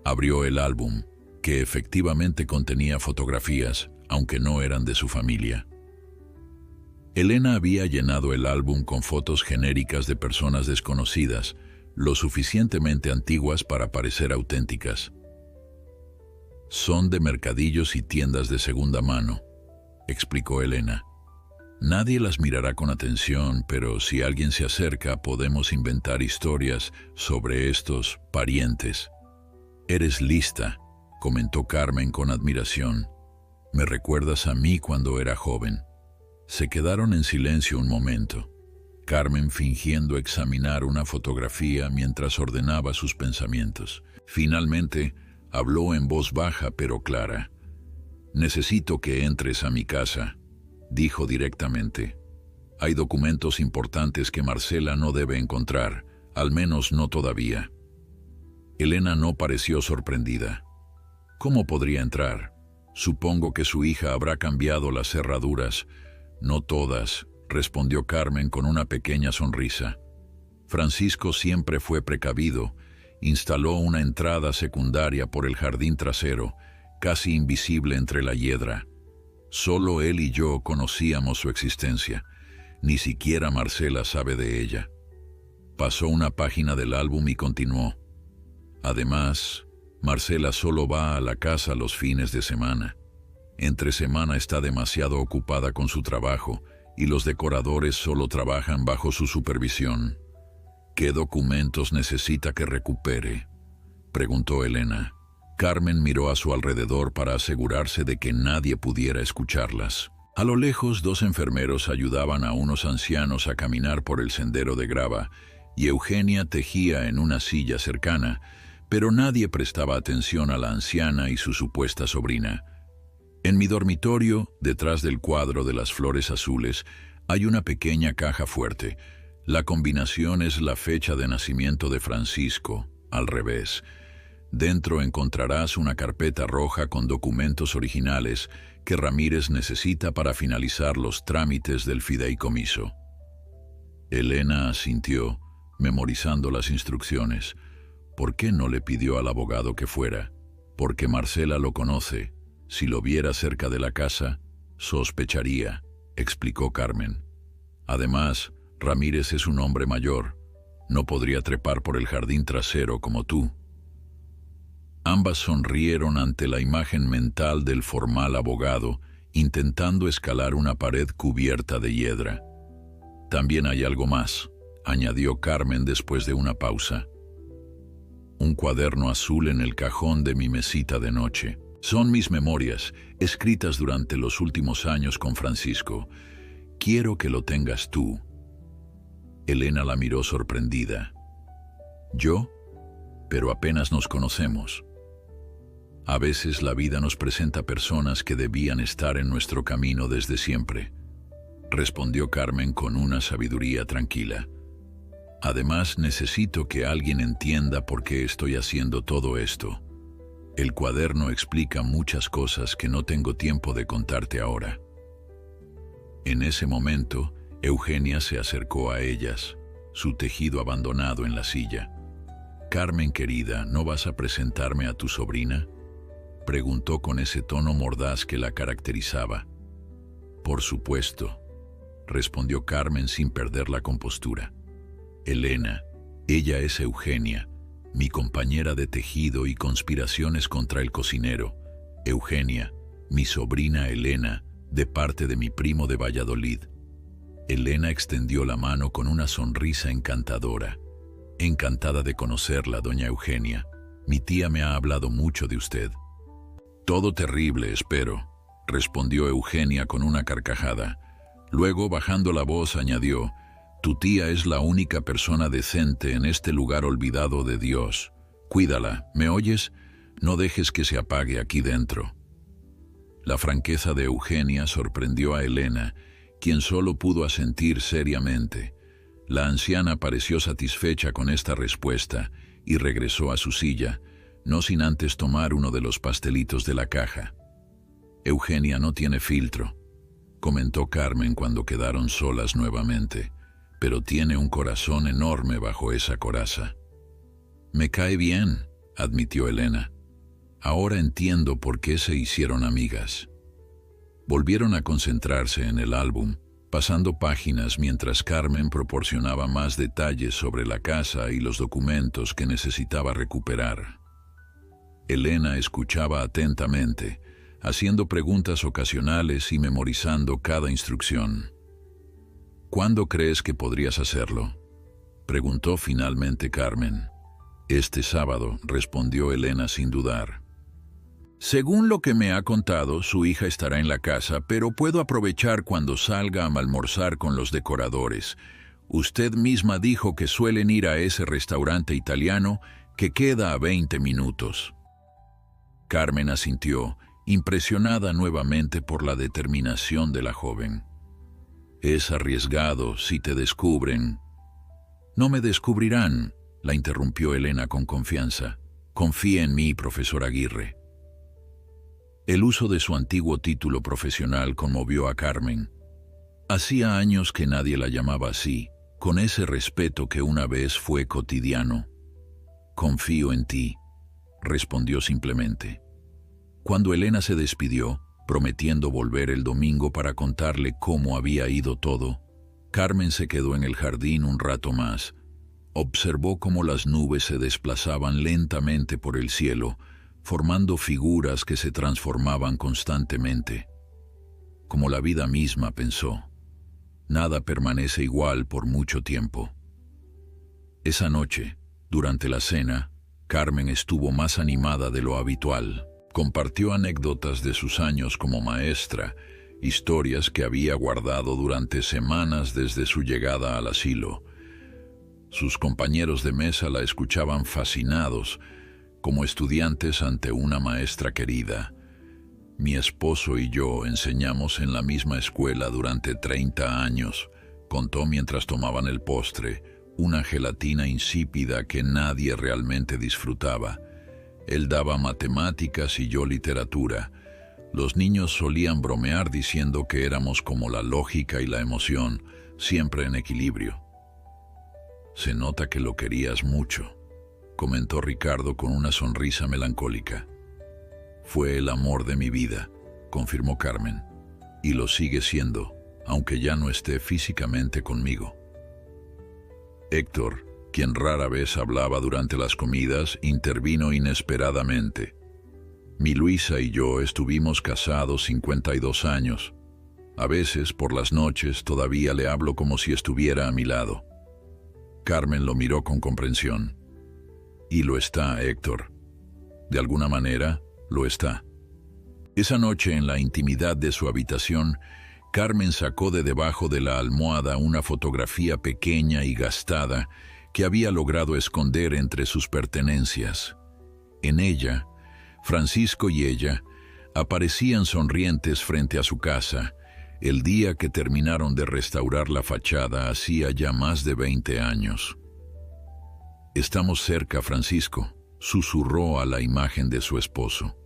Abrió el álbum, que efectivamente contenía fotografías, aunque no eran de su familia. Elena había llenado el álbum con fotos genéricas de personas desconocidas, lo suficientemente antiguas para parecer auténticas. «Son de mercadillos y tiendas de segunda mano», explicó Elena. «Nadie las mirará con atención, pero si alguien se acerca podemos inventar historias sobre estos parientes». «Eres lista», comentó Carmen con admiración. «Me recuerdas a mí cuando era joven». Se quedaron en silencio un momento, Carmen fingiendo examinar una fotografía mientras ordenaba sus pensamientos. Finalmente, habló en voz baja pero clara. «Necesito que entres a mi casa», dijo directamente. «Hay documentos importantes que Marcela no debe encontrar, al menos no todavía». Elena no pareció sorprendida. «¿Cómo podría entrar? Supongo que su hija habrá cambiado las cerraduras». «No todas», respondió Carmen con una pequeña sonrisa. «Francisco siempre fue precavido. Instaló una entrada secundaria por el jardín trasero, casi invisible entre la hiedra. Solo él y yo conocíamos su existencia. Ni siquiera Marcela sabe de ella». Pasó una página del álbum y continuó. «Además, Marcela solo va a la casa los fines de semana. Entre semana está demasiado ocupada con su trabajo y los decoradores solo trabajan bajo su supervisión». «¿Qué documentos necesita que recupere?», preguntó Elena. Carmen miró a su alrededor para asegurarse de que nadie pudiera escucharlas. A lo lejos, dos enfermeros ayudaban a unos ancianos a caminar por el sendero de grava y Eugenia tejía en una silla cercana, pero nadie prestaba atención a la anciana y su supuesta sobrina. En mi dormitorio, detrás del cuadro de las flores azules, hay una pequeña caja fuerte. La combinación es la fecha de nacimiento de Francisco, al revés. Dentro encontrarás una carpeta roja con documentos originales que Ramírez necesita para finalizar los trámites del fideicomiso. Elena asintió, memorizando las instrucciones. ¿Por qué no le pidió al abogado que fuera? Porque Marcela lo conoce. Si lo viera cerca de la casa, sospecharía, explicó Carmen. Además, Ramírez es un hombre mayor. No podría trepar por el jardín trasero como tú. Ambas sonrieron ante la imagen mental del formal abogado, intentando escalar una pared cubierta de hiedra. «También hay algo más», añadió Carmen después de una pausa. «Un cuaderno azul en el cajón de mi mesita de noche. Son mis memorias, escritas durante los últimos años con Francisco. Quiero que lo tengas tú». Elena la miró sorprendida. «¿Yo? Pero apenas nos conocemos». «A veces la vida nos presenta personas que debían estar en nuestro camino desde siempre», respondió Carmen con una sabiduría tranquila. «Además, necesito que alguien entienda por qué estoy haciendo todo esto. El cuaderno explica muchas cosas que no tengo tiempo de contarte ahora». En ese momento, Eugenia se acercó a ellas, su tejido abandonado en la silla. «Carmen querida, ¿no vas a presentarme a tu sobrina?», preguntó con ese tono mordaz que la caracterizaba. «Por supuesto», respondió Carmen sin perder la compostura. «Elena, ella es Eugenia, mi compañera de tejido y conspiraciones contra el cocinero, Eugenia, mi sobrina Elena, de parte de mi primo de Valladolid. Elena extendió la mano con una sonrisa encantadora. Encantada de conocerla, doña Eugenia. Mi tía me ha hablado mucho de usted. Todo terrible, espero, respondió Eugenia con una carcajada. Luego, bajando la voz, añadió: tu tía es la única persona decente en este lugar olvidado de Dios. Cuídala, ¿me oyes? No dejes que se apague aquí dentro. La franqueza de Eugenia sorprendió a Elena, quien solo pudo asentir seriamente. La anciana pareció satisfecha con esta respuesta y regresó a su silla, no sin antes tomar uno de los pastelitos de la caja. Eugenia no tiene filtro, comentó Carmen cuando quedaron solas nuevamente, pero tiene un corazón enorme bajo esa coraza. Me cae bien, admitió Elena. Ahora entiendo por qué se hicieron amigas. Volvieron a concentrarse en el álbum, pasando páginas mientras Carmen proporcionaba más detalles sobre la casa y los documentos que necesitaba recuperar. Elena escuchaba atentamente, haciendo preguntas ocasionales y memorizando cada instrucción. ¿Cuándo crees que podrías hacerlo?, preguntó finalmente Carmen. Este sábado, respondió Elena sin dudar. Según lo que me ha contado, su hija estará en la casa, pero puedo aprovechar cuando salga a almorzar con los decoradores. Usted misma dijo que suelen ir a ese restaurante italiano que queda a 20 minutos. Carmen asintió, impresionada nuevamente por la determinación de la joven. Es arriesgado si te descubren. No me descubrirán, la interrumpió Elena con confianza. Confía en mí, profesor Aguirre. El uso de su antiguo título profesional conmovió a Carmen. Hacía años que nadie la llamaba así, con ese respeto que una vez fue cotidiano. Confío en ti, respondió simplemente. Cuando Elena se despidió, prometiendo volver el domingo para contarle cómo había ido todo, Carmen se quedó en el jardín un rato más. Observó cómo las nubes se desplazaban lentamente por el cielo, formando figuras que se transformaban constantemente. Como la vida misma, pensó. Nada permanece igual por mucho tiempo. Esa noche, durante la cena, Carmen estuvo más animada de lo habitual. Compartió anécdotas de sus años como maestra, historias que había guardado durante semanas desde su llegada al asilo. Sus compañeros de mesa la escuchaban fascinados, como estudiantes ante una maestra querida. Mi esposo y yo enseñamos en la misma escuela durante 30 años, contó mientras tomaban el postre, una gelatina insípida que nadie realmente disfrutaba. Él daba matemáticas y yo literatura. Los niños solían bromear diciendo que éramos como la lógica y la emoción, siempre en equilibrio. Se nota que lo querías mucho, comentó Ricardo con una sonrisa melancólica. Fue el amor de mi vida, confirmó Carmen, y lo sigue siendo, aunque ya no esté físicamente conmigo. Héctor, quien rara vez hablaba durante las comidas, intervino inesperadamente. Mi Luisa y yo estuvimos casados 52 años. A veces, por las noches, todavía le hablo como si estuviera a mi lado. Carmen lo miró con comprensión. Y lo está, Héctor. De alguna manera, lo está. Esa noche, en la intimidad de su habitación, Carmen sacó de debajo de la almohada una fotografía pequeña y gastada que había logrado esconder entre sus pertenencias. En ella, Francisco y ella aparecían sonrientes frente a su casa, el día que terminaron de restaurar la fachada hacía ya más de 20 años. Estamos cerca, Francisco, susurró a la imagen de su esposo.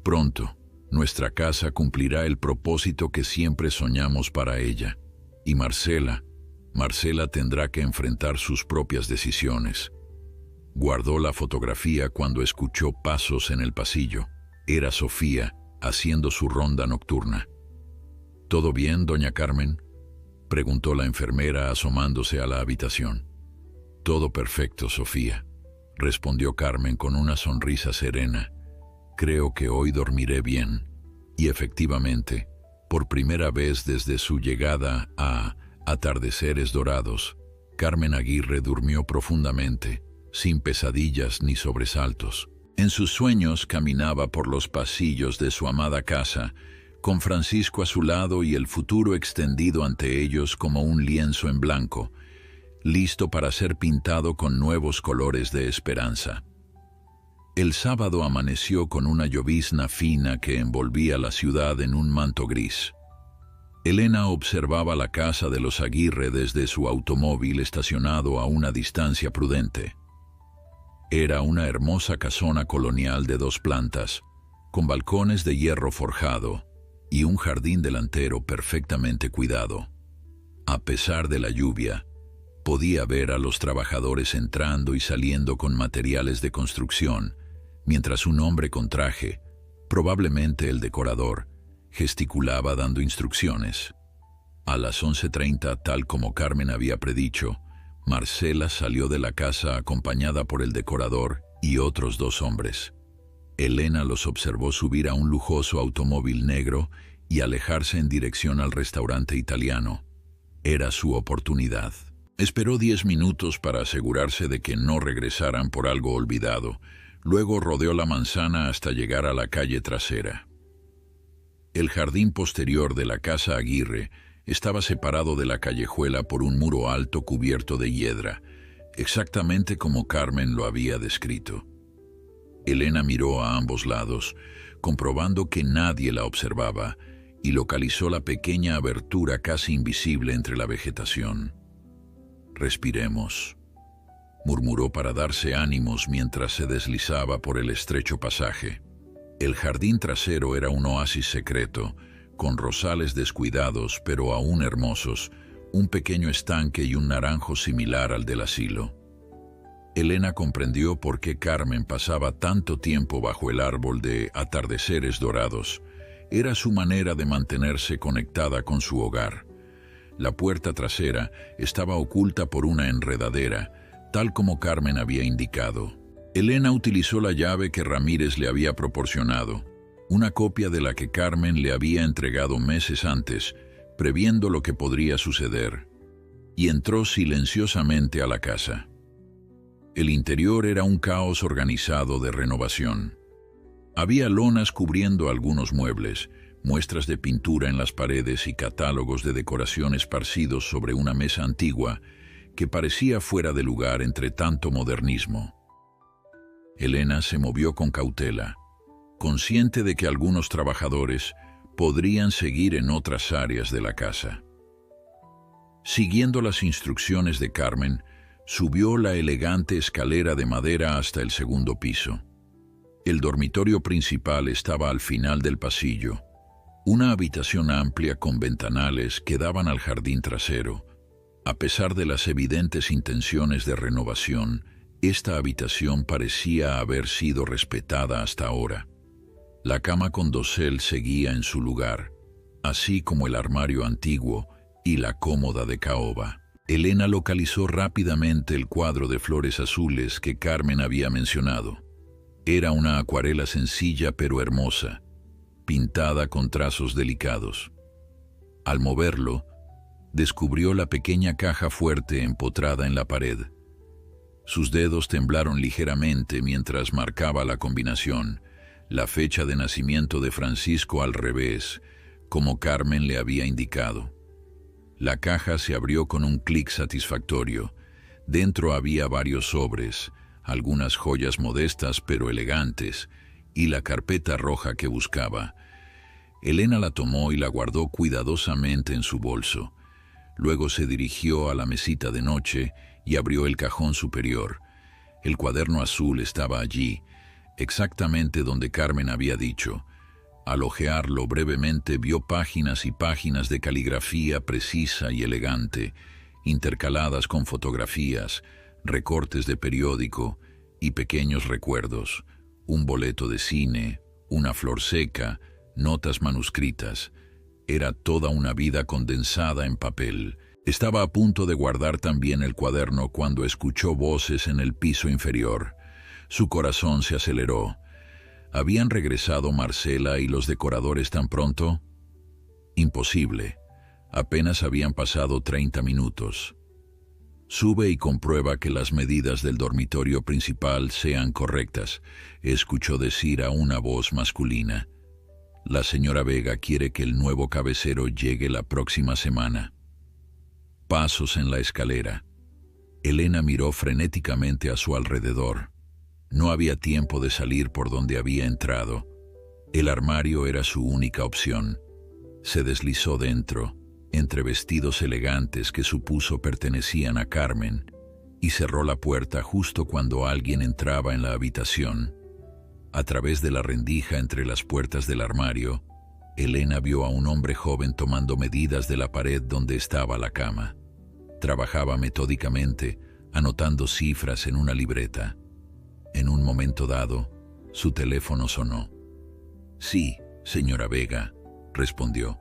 Pronto, nuestra casa cumplirá el propósito que siempre soñamos para ella. Y Marcela tendrá que enfrentar sus propias decisiones. Guardó la fotografía cuando escuchó pasos en el pasillo. Era Sofía, haciendo su ronda nocturna. ¿Todo bien, doña Carmen?, preguntó la enfermera asomándose a la habitación. Todo perfecto, Sofía, respondió Carmen con una sonrisa serena. Creo que hoy dormiré bien. Y efectivamente, por primera vez desde su llegada a Atardeceres Dorados, Carmen Aguirre durmió profundamente, sin pesadillas ni sobresaltos. En sus sueños caminaba por los pasillos de su amada casa, con Francisco a su lado y el futuro extendido ante ellos como un lienzo en blanco, listo para ser pintado con nuevos colores de esperanza. El sábado amaneció con una llovizna fina que envolvía la ciudad en un manto gris. Elena observaba la casa de los Aguirre desde su automóvil estacionado a una distancia prudente. Era una hermosa casona colonial de 2 plantas, con balcones de hierro forjado y un jardín delantero perfectamente cuidado. A pesar de la lluvia, podía ver a los trabajadores entrando y saliendo con materiales de construcción, mientras un hombre con traje, probablemente el decorador, gesticulaba dando instrucciones. A las 11:30, tal como Carmen había predicho, Marcela salió de la casa acompañada por el decorador y otros 2 hombres. Elena los observó subir a un lujoso automóvil negro y alejarse en dirección al restaurante italiano. Era su oportunidad. Esperó 10 minutos para asegurarse de que no regresaran por algo olvidado. Luego rodeó la manzana hasta llegar a la calle trasera. El jardín posterior de la casa Aguirre estaba separado de la callejuela por un muro alto cubierto de hiedra, exactamente como Carmen lo había descrito. Elena miró a ambos lados, comprobando que nadie la observaba, y localizó la pequeña abertura casi invisible entre la vegetación. «Respiremos», murmuró para darse ánimos mientras se deslizaba por el estrecho pasaje. El jardín trasero era un oasis secreto, con rosales descuidados pero aún hermosos, un pequeño estanque y un naranjo similar al del asilo. Elena comprendió por qué Carmen pasaba tanto tiempo bajo el árbol de Atardeceres Dorados. Era su manera de mantenerse conectada con su hogar. La puerta trasera estaba oculta por una enredadera, tal como Carmen había indicado. Elena utilizó la llave que Ramírez le había proporcionado, una copia de la que Carmen le había entregado meses antes, previendo lo que podría suceder, y entró silenciosamente a la casa. El interior era un caos organizado de renovación. Había lonas cubriendo algunos muebles, muestras de pintura en las paredes y catálogos de decoración esparcidos sobre una mesa antigua que parecía fuera de lugar entre tanto modernismo. Elena se movió con cautela, consciente de que algunos trabajadores podrían seguir en otras áreas de la casa. Siguiendo las instrucciones de Carmen, subió la elegante escalera de madera hasta el 2º piso. El dormitorio principal estaba al final del pasillo, una habitación amplia con ventanales que daban al jardín trasero. A pesar de las evidentes intenciones de renovación, esta habitación parecía haber sido respetada hasta ahora. La cama con dosel seguía en su lugar, así como el armario antiguo y la cómoda de caoba. Elena localizó rápidamente el cuadro de flores azules que Carmen había mencionado. Era una acuarela sencilla pero hermosa, pintada con trazos delicados. Al moverlo, descubrió la pequeña caja fuerte empotrada en la pared. Sus dedos temblaron ligeramente mientras marcaba la combinación, la fecha de nacimiento de Francisco al revés, como Carmen le había indicado. La caja se abrió con un clic satisfactorio. Dentro había varios sobres, algunas joyas modestas pero elegantes, y la carpeta roja que buscaba. Elena la tomó y la guardó cuidadosamente en su bolso. Luego se dirigió a la mesita de noche y abrió el cajón superior. El cuaderno azul estaba allí, exactamente donde Carmen había dicho. Al hojearlo brevemente vio páginas y páginas de caligrafía precisa y elegante, intercaladas con fotografías, recortes de periódico y pequeños recuerdos, un boleto de cine, una flor seca, notas manuscritas. Era toda una vida condensada en papel. Estaba a punto de guardar también el cuaderno cuando escuchó voces en el piso inferior. Su corazón se aceleró. ¿Habían regresado Marcela y los decoradores tan pronto? Imposible. Apenas habían pasado 30 minutos. Sube y comprueba que las medidas del dormitorio principal sean correctas, escuchó decir a una voz masculina. La señora Vega quiere que el nuevo cabecero llegue la próxima semana. Pasos en la escalera. Elena miró frenéticamente a su alrededor. No había tiempo de salir por donde había entrado. El armario era su única opción. Se deslizó dentro, entre vestidos elegantes que supuso pertenecían a Carmen, y cerró la puerta justo cuando alguien entraba en la habitación. A través de la rendija entre las puertas del armario, Elena vio a un hombre joven tomando medidas de la pared donde estaba la cama. Trabajaba metódicamente, anotando cifras en una libreta. En un momento dado, su teléfono sonó. «Sí, señora Vega», respondió.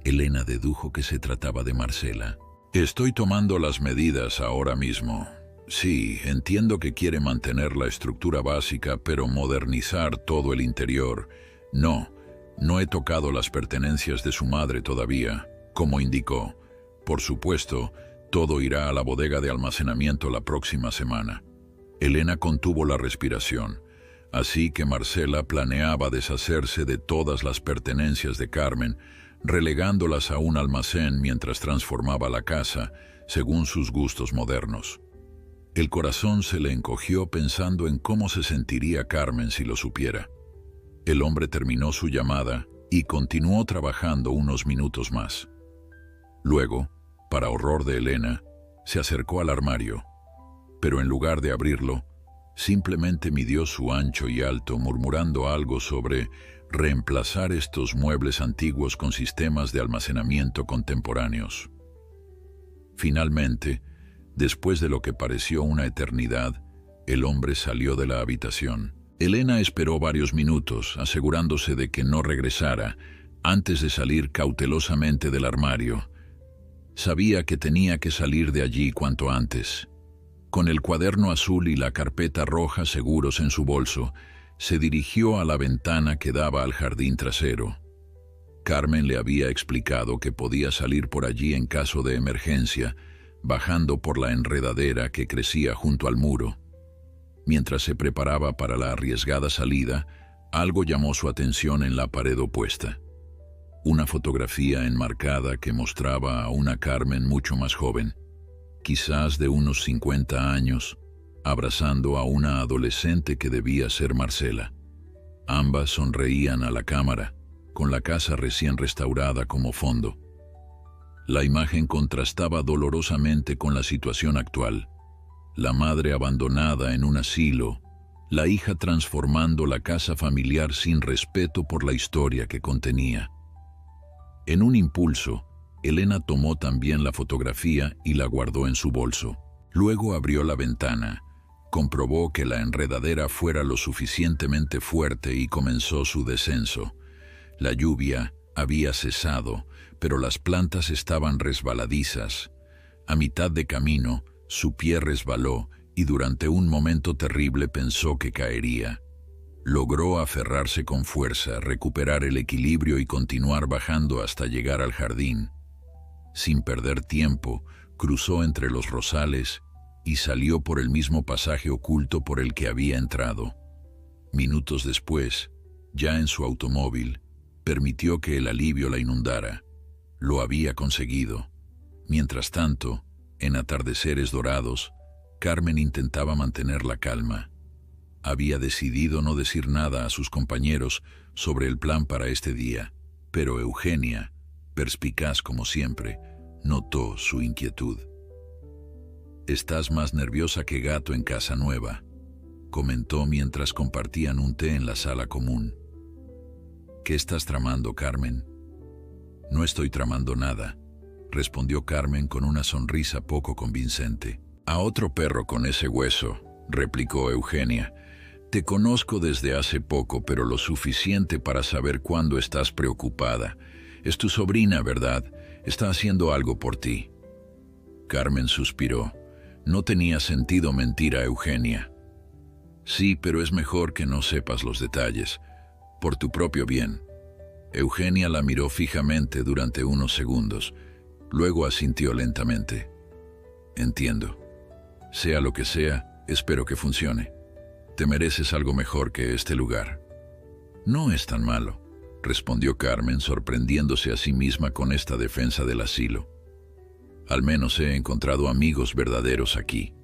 Elena dedujo que se trataba de Marcela. «Estoy tomando las medidas ahora mismo. Sí, entiendo que quiere mantener la estructura básica, pero modernizar todo el interior. No he tocado las pertenencias de su madre todavía, como indicó. Por supuesto, todo irá a la bodega de almacenamiento la próxima semana». Elena contuvo la respiración. Así que Marcela planeaba deshacerse de todas las pertenencias de Carmen, relegándolas a un almacén mientras transformaba la casa según sus gustos modernos. El corazón se le encogió pensando en cómo se sentiría Carmen si lo supiera. El hombre terminó su llamada y continuó trabajando unos minutos más. Luego, para horror de Elena, se acercó al armario, pero en lugar de abrirlo, simplemente midió su ancho y alto, murmurando algo sobre reemplazar estos muebles antiguos con sistemas de almacenamiento contemporáneos. Finalmente, después de lo que pareció una eternidad, el hombre salió de la habitación. Elena esperó varios minutos, asegurándose de que no regresara, antes de salir cautelosamente del armario. Sabía que tenía que salir de allí cuanto antes. Con el cuaderno azul y la carpeta roja seguros en su bolso, se dirigió a la ventana que daba al jardín trasero. Carmen le había explicado que podía salir por allí en caso de emergencia, bajando por la enredadera que crecía junto al muro. Mientras se preparaba para la arriesgada salida, algo llamó su atención en la pared opuesta. Una fotografía enmarcada que mostraba a una Carmen mucho más joven, quizás de unos 50 años, abrazando a una adolescente que debía ser Marcela. Ambas sonreían a la cámara, con la casa recién restaurada como fondo. La imagen contrastaba dolorosamente con la situación actual. La madre abandonada en un asilo, la hija transformando la casa familiar sin respeto por la historia que contenía. En un impulso, Elena tomó también la fotografía y la guardó en su bolso. Luego abrió la ventana, comprobó que la enredadera fuera lo suficientemente fuerte y comenzó su descenso. La lluvia había cesado, pero las plantas estaban resbaladizas. A mitad de camino, su pie resbaló y durante un momento terrible pensó que caería. Logró aferrarse con fuerza, recuperar el equilibrio y continuar bajando hasta llegar al jardín. Sin perder tiempo, cruzó entre los rosales y salió por el mismo pasaje oculto por el que había entrado. Minutos después, ya en su automóvil, permitió que el alivio la inundara. Lo había conseguido. Mientras tanto, en atardeceres dorados, Carmen intentaba mantener la calma. Había decidido no decir nada a sus compañeros sobre el plan para este día, pero Eugenia, perspicaz como siempre, notó su inquietud. «Estás más nerviosa que gato en casa nueva», comentó mientras compartían un té en la sala común. «¿Qué estás tramando, Carmen?» «No estoy tramando nada», respondió Carmen con una sonrisa poco convincente. «A otro perro con ese hueso», replicó Eugenia. «Te conozco desde hace poco, pero lo suficiente para saber cuándo estás preocupada. Es tu sobrina, ¿verdad? Está haciendo algo por ti». Carmen suspiró. No tenía sentido mentir a Eugenia. Sí, pero es mejor que no sepas los detalles, por tu propio bien. Eugenia la miró fijamente durante unos segundos, luego asintió lentamente. Entiendo. Sea lo que sea, espero que funcione. Te mereces algo mejor que este lugar. No es tan malo, respondió Carmen, sorprendiéndose a sí misma con esta defensa del asilo. Al menos he encontrado amigos verdaderos aquí.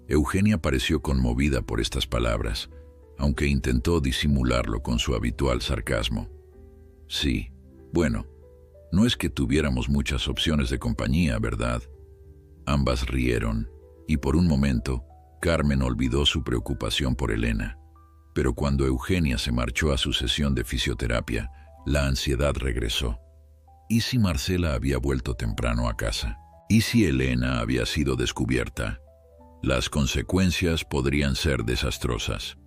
Eugenia pareció conmovida por estas palabras, aunque intentó disimularlo con su habitual sarcasmo. Sí, bueno, no es que tuviéramos muchas opciones de compañía, ¿verdad? Ambas rieron, y por un momento, Carmen olvidó su preocupación por Elena. Pero cuando Eugenia se marchó a su sesión de fisioterapia, la ansiedad regresó. ¿Y si Marcela había vuelto temprano a casa? ¿Y si Elena había sido descubierta? Las consecuencias podrían ser desastrosas.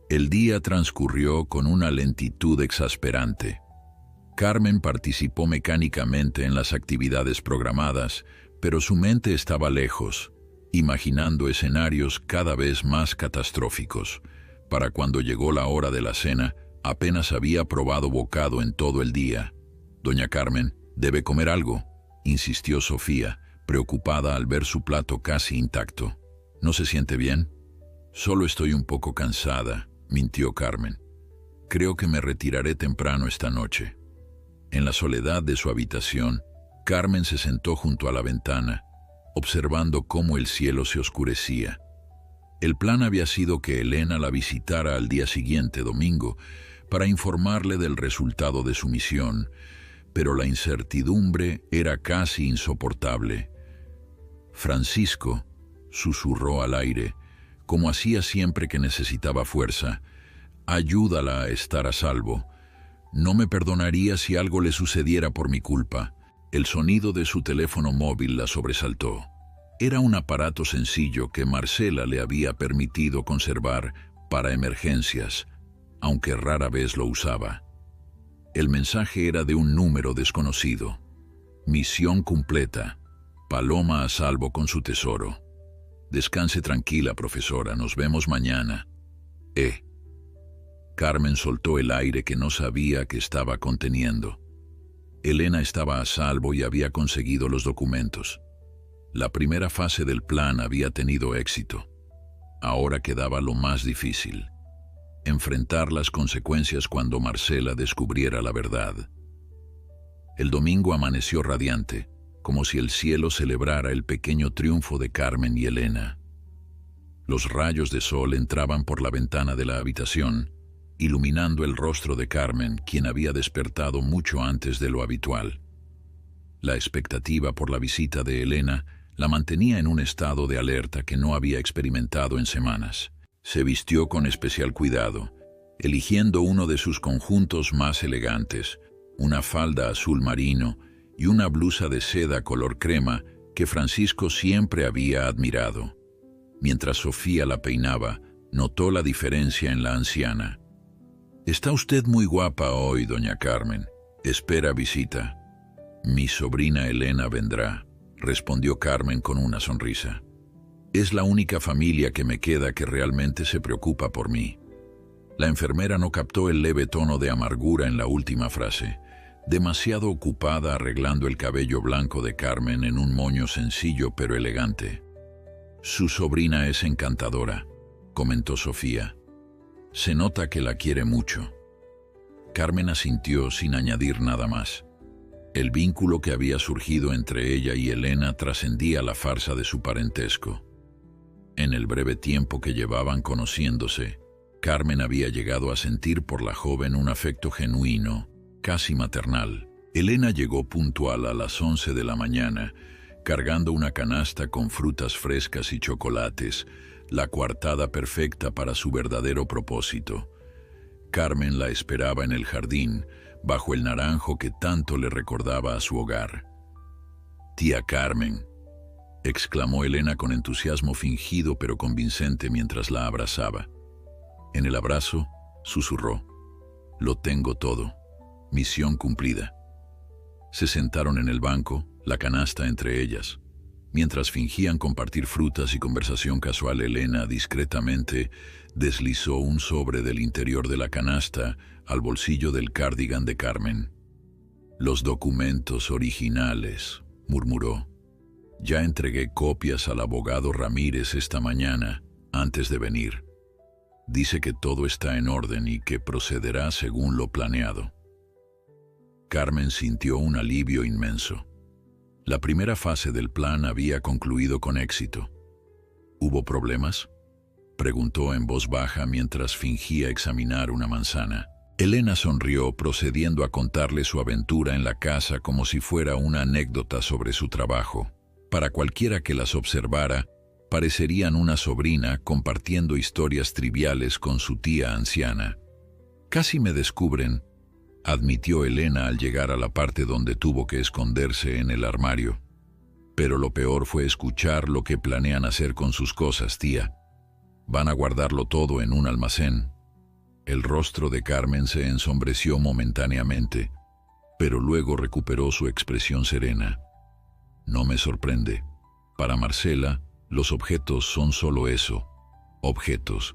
El día transcurrió con una lentitud exasperante. Carmen participó mecánicamente en las actividades programadas, pero su mente estaba lejos, imaginando escenarios cada vez más catastróficos. Para cuando llegó la hora de la cena, apenas había probado bocado en todo el día. «Doña Carmen, debe comer algo», insistió Sofía, preocupada al ver su plato casi intacto. «¿No se siente bien?» «Solo estoy un poco cansada», mintió Carmen. «Creo que me retiraré temprano esta noche». En la soledad de su habitación, Carmen se sentó junto a la ventana, observando cómo el cielo se oscurecía. El plan había sido que Elena la visitara al día siguiente, domingo, para informarle del resultado de su misión, pero la incertidumbre era casi insoportable. «Francisco», susurró al aire, como hacía siempre que necesitaba fuerza, «ayúdala a estar a salvo. No me perdonaría si algo le sucediera por mi culpa». El sonido de su teléfono móvil la sobresaltó. Era un aparato sencillo que Marcela le había permitido conservar para emergencias, aunque rara vez lo usaba. El mensaje era de un número desconocido. «Misión completa. Paloma a salvo con su tesoro. Descanse tranquila, profesora. Nos vemos mañana. Carmen soltó el aire que no sabía que estaba conteniendo. Elena estaba a salvo y había conseguido los documentos. La primera fase del plan había tenido éxito. Ahora quedaba lo más difícil: enfrentar las consecuencias cuando Marcela descubriera la verdad. El domingo amaneció radiante, como si el cielo celebrara el pequeño triunfo de Carmen y Elena. Los rayos de sol entraban por la ventana de la habitación, iluminando el rostro de Carmen, quien había despertado mucho antes de lo habitual. La expectativa por la visita de Elena la mantenía en un estado de alerta que no había experimentado en semanas. Se vistió con especial cuidado, eligiendo uno de sus conjuntos más elegantes, una falda azul marino y una blusa de seda color crema que Francisco siempre había admirado. Mientras Sofía la peinaba, notó la diferencia en la anciana. «Está usted muy guapa hoy, doña Carmen. Espera visita». «Mi sobrina Elena vendrá», respondió Carmen con una sonrisa. «Es la única familia que me queda que realmente se preocupa por mí». La enfermera no captó el leve tono de amargura en la última frase, demasiado ocupada arreglando el cabello blanco de Carmen en un moño sencillo pero elegante. «Su sobrina es encantadora», comentó Sofía. «Se nota que la quiere mucho». Carmen asintió sin añadir nada más. El vínculo que había surgido entre ella y Elena trascendía la farsa de su parentesco. En el breve tiempo que llevaban conociéndose, Carmen había llegado a sentir por la joven un afecto genuino, casi maternal. Elena llegó puntual a las 11 de la mañana, cargando una canasta con frutas frescas y chocolates, la coartada perfecta para su verdadero propósito. Carmen la esperaba en el jardín, bajo el naranjo que tanto le recordaba a su hogar. «Tía Carmen», exclamó Elena con entusiasmo fingido pero convincente mientras la abrazaba. En el abrazo, susurró: «Lo tengo todo. Misión cumplida». Se sentaron en el banco, la canasta entre ellas. Mientras fingían compartir frutas y conversación casual, Elena discretamente deslizó un sobre del interior de la canasta al bolsillo del cardigan de Carmen. «Los documentos originales», murmuró. «Ya entregué copias al abogado Ramírez esta mañana, antes de venir. Dice que todo está en orden y que procederá según lo planeado». Carmen sintió un alivio inmenso. La primera fase del plan había concluido con éxito. ¿Hubo problemas?, preguntó en voz baja mientras fingía examinar una manzana. Elena sonrió, procediendo a contarle su aventura en la casa como si fuera una anécdota sobre su trabajo. Para cualquiera que las observara, parecerían una sobrina compartiendo historias triviales con su tía anciana. «Casi me descubren», admitió Elena al llegar a la parte donde tuvo que esconderse en el armario. «Pero lo peor fue escuchar lo que planean hacer con sus cosas, tía. Van a guardarlo todo en un almacén». El rostro de Carmen se ensombreció momentáneamente, pero luego recuperó su expresión serena. «No me sorprende. Para Marcela, los objetos son solo eso, objetos.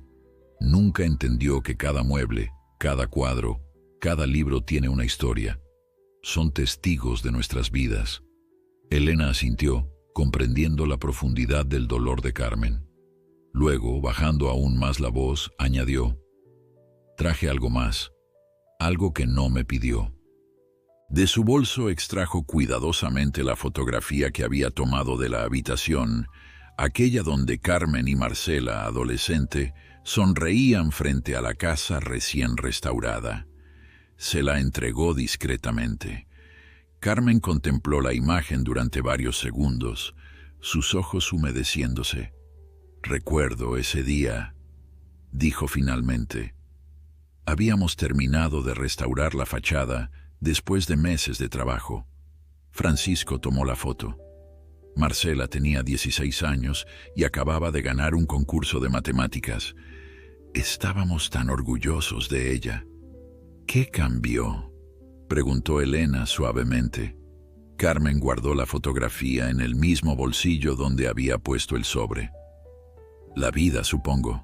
Nunca entendió que cada mueble, cada cuadro, cada libro tiene una historia. Son testigos de nuestras vidas». Elena asintió, comprendiendo la profundidad del dolor de Carmen. Luego, bajando aún más la voz, añadió: «Traje algo más, algo que no me pidió». De su bolso extrajo cuidadosamente la fotografía que había tomado de la habitación, aquella donde Carmen y Marcela, adolescente, sonreían frente a la casa recién restaurada. Se la entregó discretamente. Carmen contempló la imagen durante varios segundos, sus ojos humedeciéndose. «Recuerdo ese día», dijo finalmente. «Habíamos terminado de restaurar la fachada después de meses de trabajo. Francisco tomó la foto. Marcela tenía 16 años y acababa de ganar un concurso de matemáticas. Estábamos tan orgullosos de ella». «¿Qué cambió?», preguntó Elena suavemente. Carmen guardó la fotografía en el mismo bolsillo donde había puesto el sobre. «La vida, supongo.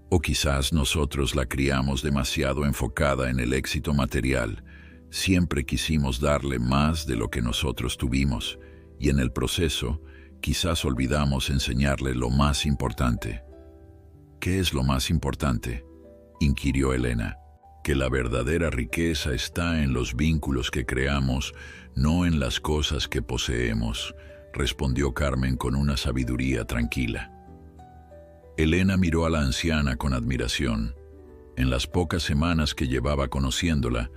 O quizás nosotros la criamos demasiado enfocada en el éxito material. Siempre quisimos darle más de lo que nosotros tuvimos, y en el proceso quizás olvidamos enseñarle lo más importante». «¿Qué es lo más importante?», inquirió Elena. «Que la verdadera riqueza está en los vínculos que creamos, no en las cosas que poseemos», respondió Carmen con una sabiduría tranquila. Elena miró a la anciana con admiración. En las pocas semanas que llevaba conociéndola,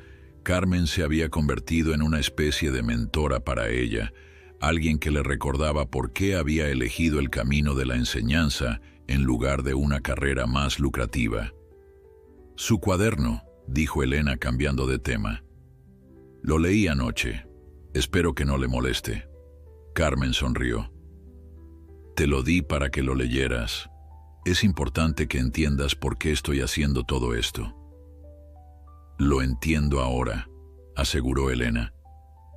Carmen se había convertido en una especie de mentora para ella, alguien que le recordaba por qué había elegido el camino de la enseñanza en lugar de una carrera más lucrativa. «Su cuaderno», dijo Elena cambiando de tema. «Lo leí anoche. Espero que no le moleste». Carmen sonrió. «Te lo di para que lo leyeras. Es importante que entiendas por qué estoy haciendo todo esto». «Lo entiendo ahora», aseguró Elena,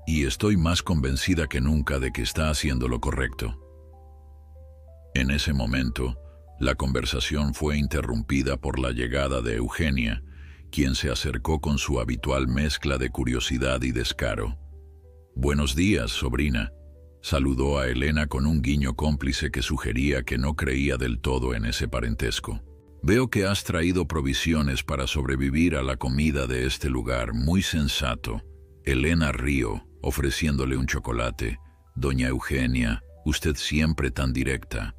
«y estoy más convencida que nunca de que está haciendo lo correcto». En ese momento, la conversación fue interrumpida por la llegada de Eugenia, quien se acercó con su habitual mezcla de curiosidad y descaro. «Buenos días, sobrina», saludó a Elena con un guiño cómplice que sugería que no creía del todo en ese parentesco. «Veo que has traído provisiones para sobrevivir a la comida de este lugar. Muy sensato». Elena rió, ofreciéndole un chocolate. «Doña Eugenia, usted siempre tan directa».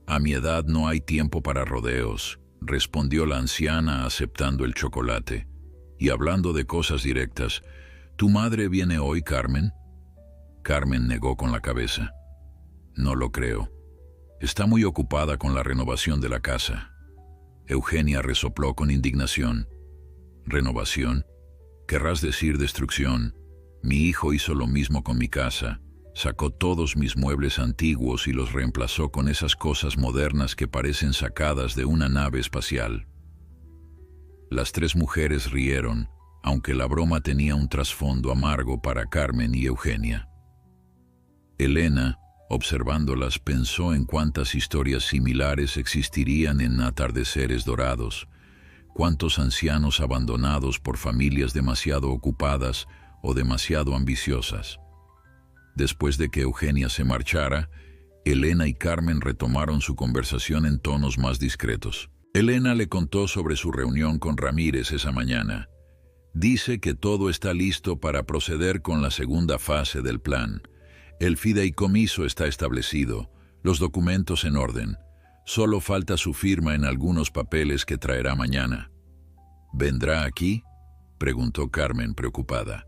«A mi edad no hay tiempo para rodeos», respondió la anciana aceptando el chocolate. «Y hablando de cosas directas, ¿tu madre viene hoy, Carmen?». Carmen negó con la cabeza. «No lo creo. Está muy ocupada con la renovación de la casa». Eugenia resopló con indignación. «¿Renovación? Querrás decir destrucción. Mi hijo hizo lo mismo con mi casa. Sacó todos mis muebles antiguos y los reemplazó con esas cosas modernas que parecen sacadas de una nave espacial». Las tres mujeres rieron, aunque la broma tenía un trasfondo amargo para Carmen y Eugenia. Elena, Observándolas, pensó en cuántas historias similares existirían en Atardeceres Dorados, cuántos ancianos abandonados por familias demasiado ocupadas o demasiado ambiciosas. Después de que Eugenia se marchara, Elena y Carmen retomaron su conversación en tonos más discretos. Elena le contó sobre su reunión con Ramírez esa mañana. Dice que todo está listo para proceder con la segunda fase del plan. El fideicomiso está establecido, los documentos en orden. Solo falta su firma en algunos papeles que traerá mañana. ¿Vendrá aquí?, preguntó Carmen preocupada.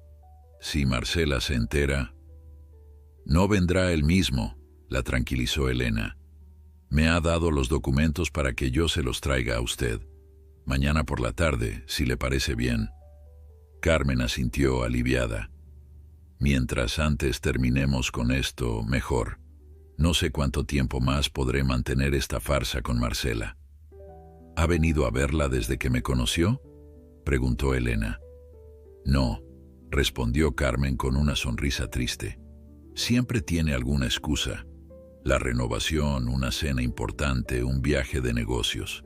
Si Marcela se entera... No vendrá él mismo, la tranquilizó Elena. Me ha dado los documentos para que yo se los traiga a usted. Mañana por la tarde, si le parece bien. Carmen asintió aliviada. Mientras antes terminemos con esto, mejor. No sé cuánto tiempo más podré mantener esta farsa con Marcela. ¿Ha venido a verla desde que me conoció?, preguntó Elena. No, respondió Carmen con una sonrisa triste. Siempre tiene alguna excusa. La renovación, una cena importante, un viaje de negocios.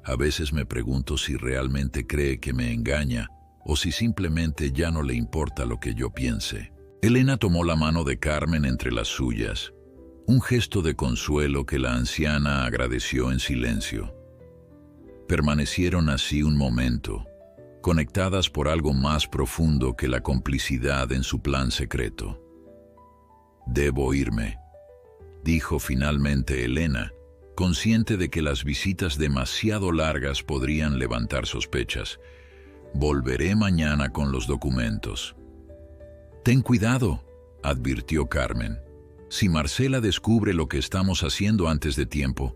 A veces me pregunto si realmente cree que me engaña o si simplemente ya no le importa lo que yo piense. Elena tomó la mano de Carmen entre las suyas, un gesto de consuelo que la anciana agradeció en silencio. Permanecieron así un momento, conectadas por algo más profundo que la complicidad en su plan secreto. «Debo irme», dijo finalmente Elena, consciente de que las visitas demasiado largas podrían levantar sospechas. «Volveré mañana con los documentos». «Ten cuidado», advirtió Carmen. «Si Marcela descubre lo que estamos haciendo antes de tiempo,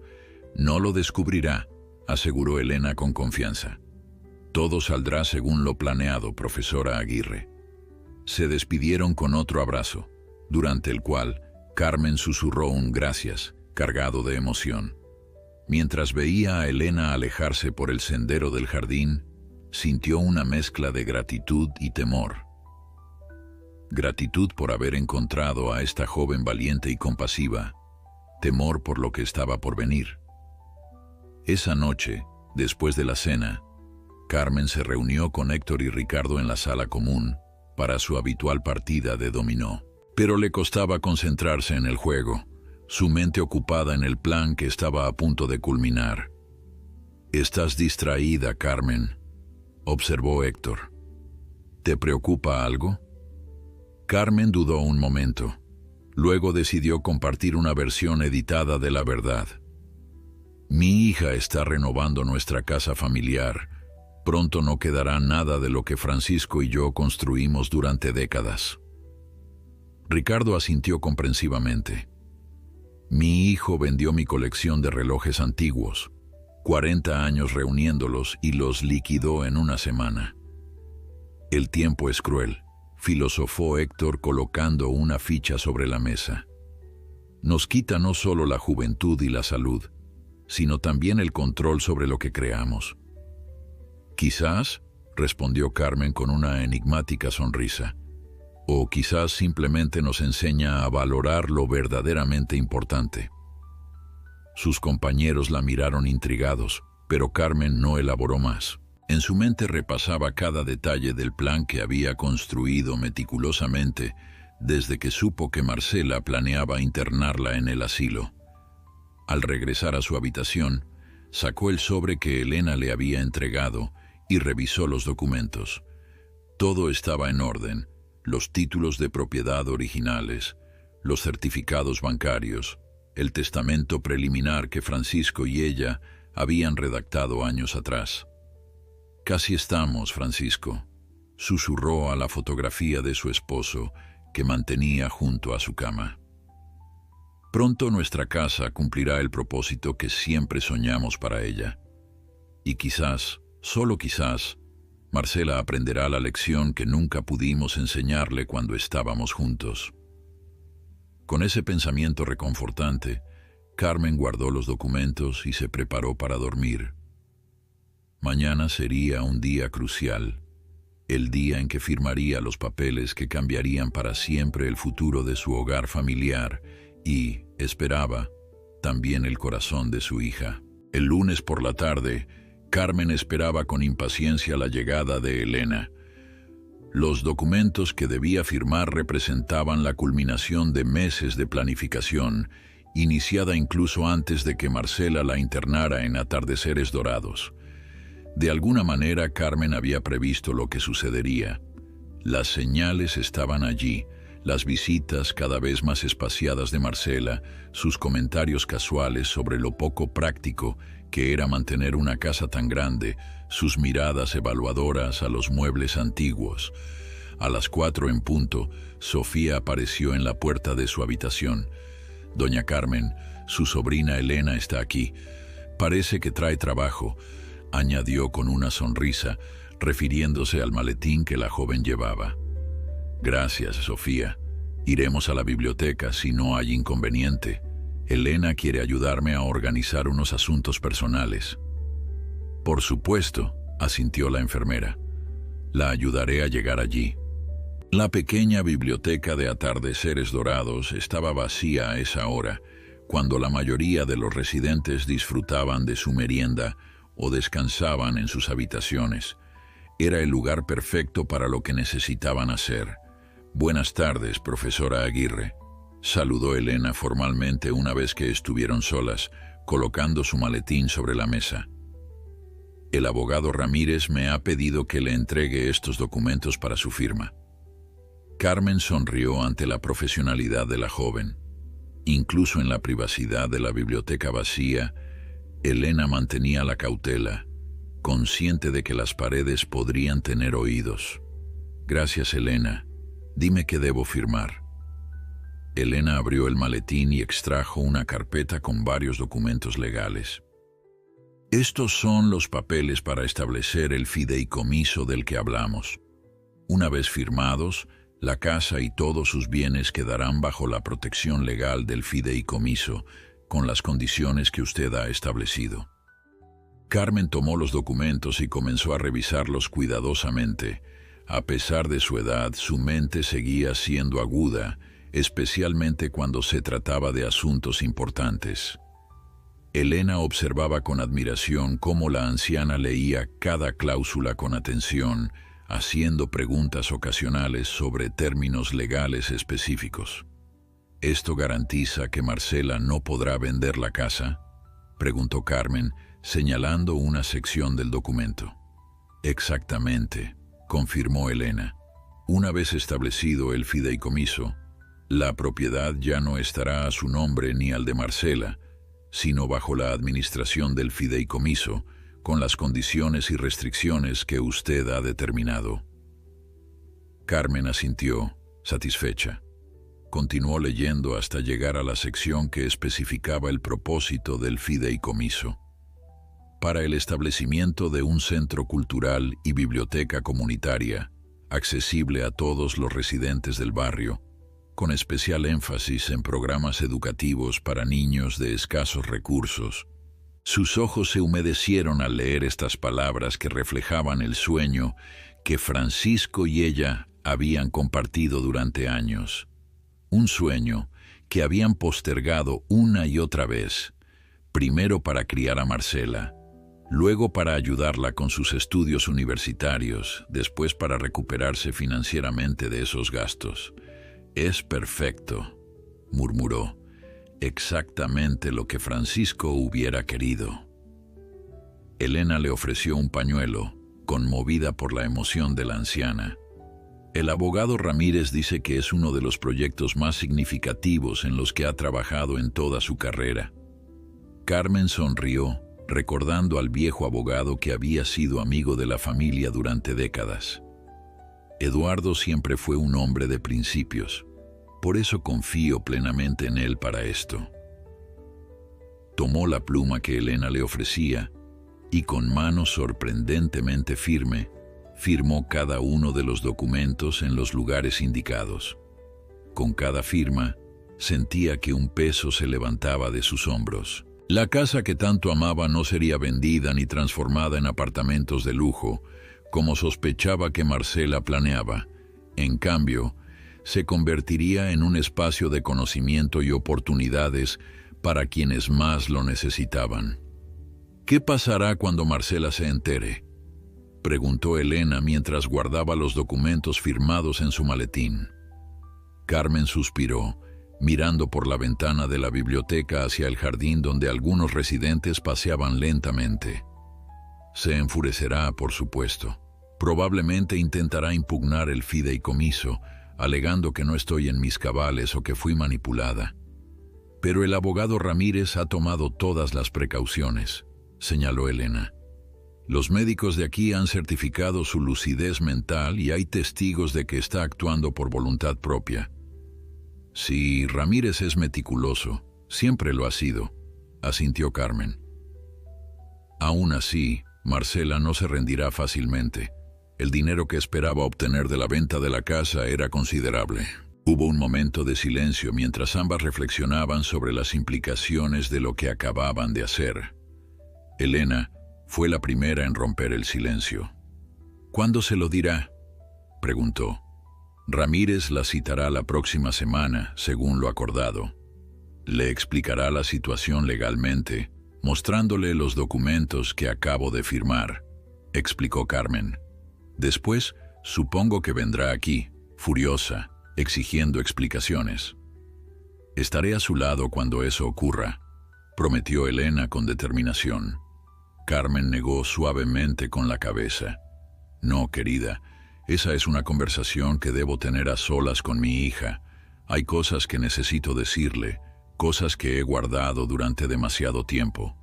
no lo descubrirá», aseguró Elena con confianza. «Todo saldrá según lo planeado, profesora Aguirre». Se despidieron con otro abrazo, durante el cual Carmen susurró un gracias, cargado de emoción. Mientras veía a Elena alejarse por el sendero del jardín, sintió una mezcla de gratitud y temor. Gratitud por haber encontrado a esta joven valiente y compasiva, temor por lo que estaba por venir. Esa noche, después de la cena, Carmen se reunió con Héctor y Ricardo en la sala común para su habitual partida de dominó. Pero le costaba concentrarse en el juego, su mente ocupada en el plan que estaba a punto de culminar. «Estás distraída, Carmen», observó Héctor. «¿Te preocupa algo?». Carmen dudó un momento. Luego decidió compartir una versión editada de la verdad. «Mi hija está renovando nuestra casa familiar. Pronto no quedará nada de lo que Francisco y yo construimos durante décadas». Ricardo asintió comprensivamente. «Mi hijo vendió mi colección de relojes antiguos, 40 años reuniéndolos, y los liquidó en una semana». «El tiempo es cruel», filosofó Héctor colocando una ficha sobre la mesa. «Nos quita no solo la juventud y la salud, sino también el control sobre lo que creamos». «Quizás», respondió Carmen con una enigmática sonrisa, «o quizás simplemente nos enseña a valorar lo verdaderamente importante». Sus compañeros la miraron intrigados, pero Carmen no elaboró más. En su mente repasaba cada detalle del plan que había construido meticulosamente desde que supo que Marcela planeaba internarla en el asilo. Al regresar a su habitación, sacó el sobre que Elena le había entregado y revisó los documentos. Todo estaba en orden: los títulos de propiedad originales, los certificados bancarios, el testamento preliminar que Francisco y ella habían redactado años atrás. «Casi estamos, Francisco», susurró a la fotografía de su esposo que mantenía junto a su cama. «Pronto nuestra casa cumplirá el propósito que siempre soñamos para ella. Y quizás, solo quizás, Marcela aprenderá la lección que nunca pudimos enseñarle cuando estábamos juntos». Con ese pensamiento reconfortante, Carmen guardó los documentos y se preparó para dormir. Mañana sería un día crucial, el día en que firmaría los papeles que cambiarían para siempre el futuro de su hogar familiar y esperaba también el corazón de su hija. El lunes por la tarde, Carmen esperaba con impaciencia la llegada de Elena. Los documentos que debía firmar representaban la culminación de meses de planificación, iniciada incluso antes de que Marcela la internara en Atardeceres Dorados. De alguna manera, Carmen había previsto lo que sucedería. Las señales estaban allí, las visitas cada vez más espaciadas de Marcela, sus comentarios casuales sobre lo poco práctico que era mantener una casa tan grande, sus miradas evaluadoras a los muebles antiguos. A las 4 en punto, Sofía apareció en la puerta de su habitación. «Doña Carmen, su sobrina Elena está aquí. Parece que trae trabajo», añadió con una sonrisa, refiriéndose al maletín que la joven llevaba. «Gracias, Sofía. Iremos a la biblioteca si no hay inconveniente. Elena quiere ayudarme a organizar unos asuntos personales». «Por supuesto», asintió la enfermera. «La ayudaré a llegar allí». La pequeña biblioteca de Atardeceres Dorados estaba vacía a esa hora, cuando la mayoría de los residentes disfrutaban de su merienda o descansaban en sus habitaciones. Era el lugar perfecto para lo que necesitaban hacer. «Buenas tardes, profesora Aguirre», saludó Elena formalmente una vez que estuvieron solas, colocando su maletín sobre la mesa. «El abogado Ramírez me ha pedido que le entregue estos documentos para su firma». Carmen sonrió ante la profesionalidad de la joven. Incluso en la privacidad de la biblioteca vacía, Elena mantenía la cautela, consciente de que las paredes podrían tener oídos. «Gracias, Elena. Dime qué debo firmar». Elena abrió el maletín y extrajo una carpeta con varios documentos legales. «Estos son los papeles para establecer el fideicomiso del que hablamos. Una vez firmados, la casa y todos sus bienes quedarán bajo la protección legal del fideicomiso, con las condiciones que usted ha establecido». Carmen tomó los documentos y comenzó a revisarlos cuidadosamente. A pesar de su edad, su mente seguía siendo aguda, especialmente cuando se trataba de asuntos importantes. Elena observaba con admiración cómo la anciana leía cada cláusula con atención, haciendo preguntas ocasionales sobre términos legales específicos. «¿Esto garantiza que Marcela no podrá vender la casa?», preguntó Carmen, señalando una sección del documento. «Exactamente», confirmó Elena. «Una vez establecido el fideicomiso, la propiedad ya no estará a su nombre ni al de Marcela, sino bajo la administración del fideicomiso, con las condiciones y restricciones que usted ha determinado». Carmen asintió, satisfecha. Continuó leyendo hasta llegar a la sección que especificaba el propósito del fideicomiso. «Para el establecimiento de un centro cultural y biblioteca comunitaria, accesible a todos los residentes del barrio, con especial énfasis en programas educativos para niños de escasos recursos». Sus ojos se humedecieron al leer estas palabras que reflejaban el sueño que Francisco y ella habían compartido durante años. Un sueño que habían postergado una y otra vez, primero para criar a Marcela, luego para ayudarla con sus estudios universitarios, después para recuperarse financieramente de esos gastos. «Es perfecto», murmuró. «Exactamente lo que Francisco hubiera querido». Elena le ofreció un pañuelo, conmovida por la emoción de la anciana. «El abogado Ramírez dice que es uno de los proyectos más significativos en los que ha trabajado en toda su carrera». Carmen sonrió, recordando al viejo abogado que había sido amigo de la familia durante décadas. Eduardo siempre fue un hombre de principios. Por eso confío plenamente en él para esto». Tomó la pluma que Elena le ofrecía y con mano sorprendentemente firme, firmó cada uno de los documentos en los lugares indicados. Con cada firma, sentía que un peso se levantaba de sus hombros. La casa que tanto amaba no sería vendida ni transformada en apartamentos de lujo, como sospechaba que Marcela planeaba. En cambio, se convertiría en un espacio de conocimiento y oportunidades para quienes más lo necesitaban. ¿Qué pasará cuando Marcela se entere?, preguntó Elena mientras guardaba los documentos firmados en su maletín. Carmen suspiró, mirando por la ventana de la biblioteca hacia el jardín donde algunos residentes paseaban lentamente. Se enfurecerá, por supuesto. Probablemente intentará impugnar el fideicomiso, alegando que no estoy en mis cabales o que fui manipulada. Pero el abogado Ramírez ha tomado todas las precauciones, señaló Elena. Los médicos de aquí han certificado su lucidez mental y hay testigos de que está actuando por voluntad propia. Sí, Ramírez es meticuloso, siempre lo ha sido, asintió Carmen. Aún así, Marcela no se rendirá fácilmente. El dinero que esperaba obtener de la venta de la casa era considerable. Hubo un momento de silencio mientras ambas reflexionaban sobre las implicaciones de lo que acababan de hacer. Elena fue la primera en romper el silencio. ¿Cuándo se lo dirá?, preguntó. Ramírez la citará la próxima semana, según lo acordado. Le explicará la situación legalmente, mostrándole los documentos que acabo de firmar, explicó Carmen. Después, supongo que vendrá aquí, furiosa, exigiendo explicaciones. Estaré a su lado cuando eso ocurra, prometió Elena con determinación. Carmen negó suavemente con la cabeza. No, querida, esa es una conversación que debo tener a solas con mi hija. Hay cosas que necesito decirle, cosas que he guardado durante demasiado tiempo.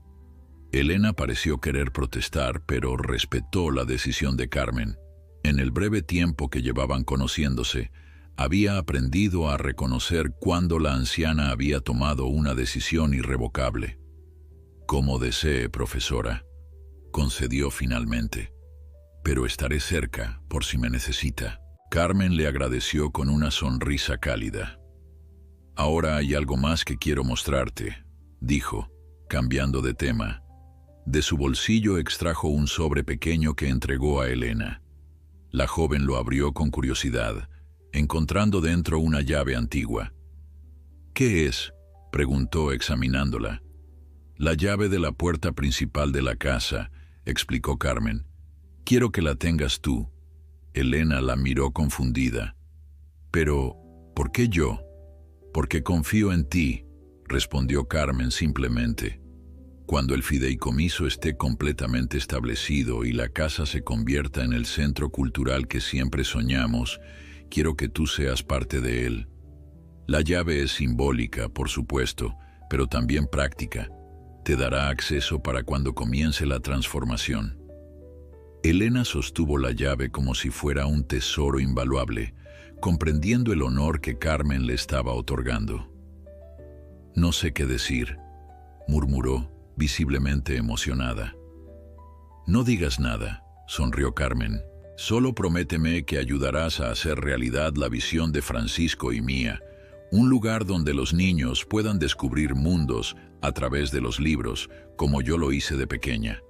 Elena pareció querer protestar, pero respetó la decisión de Carmen. En el breve tiempo que llevaban conociéndose, había aprendido a reconocer cuándo la anciana había tomado una decisión irrevocable. Como desee, profesora, concedió finalmente. Pero estaré cerca por si me necesita. Carmen le agradeció con una sonrisa cálida. Ahora hay algo más que quiero mostrarte, dijo, cambiando de tema. De su bolsillo extrajo un sobre pequeño que entregó a Elena. La joven lo abrió con curiosidad, encontrando dentro una llave antigua. ¿Qué es?, preguntó examinándola. La llave de la puerta principal de la casa, explicó Carmen. Quiero que la tengas tú. Elena la miró confundida. Pero, ¿por qué yo? Porque confío en ti, respondió Carmen simplemente. Cuando el fideicomiso esté completamente establecido y la casa se convierta en el centro cultural que siempre soñamos, quiero que tú seas parte de él. La llave es simbólica, por supuesto, pero también práctica. Te dará acceso para cuando comience la transformación. Elena sostuvo la llave como si fuera un tesoro invaluable, comprendiendo el honor que Carmen le estaba otorgando. No sé qué decir, murmuró, visiblemente emocionada. No digas nada, sonrió Carmen. Solo prométeme que ayudarás a hacer realidad la visión de Francisco y mía, un lugar donde los niños puedan descubrir mundos a través de los libros, como yo lo hice de pequeña.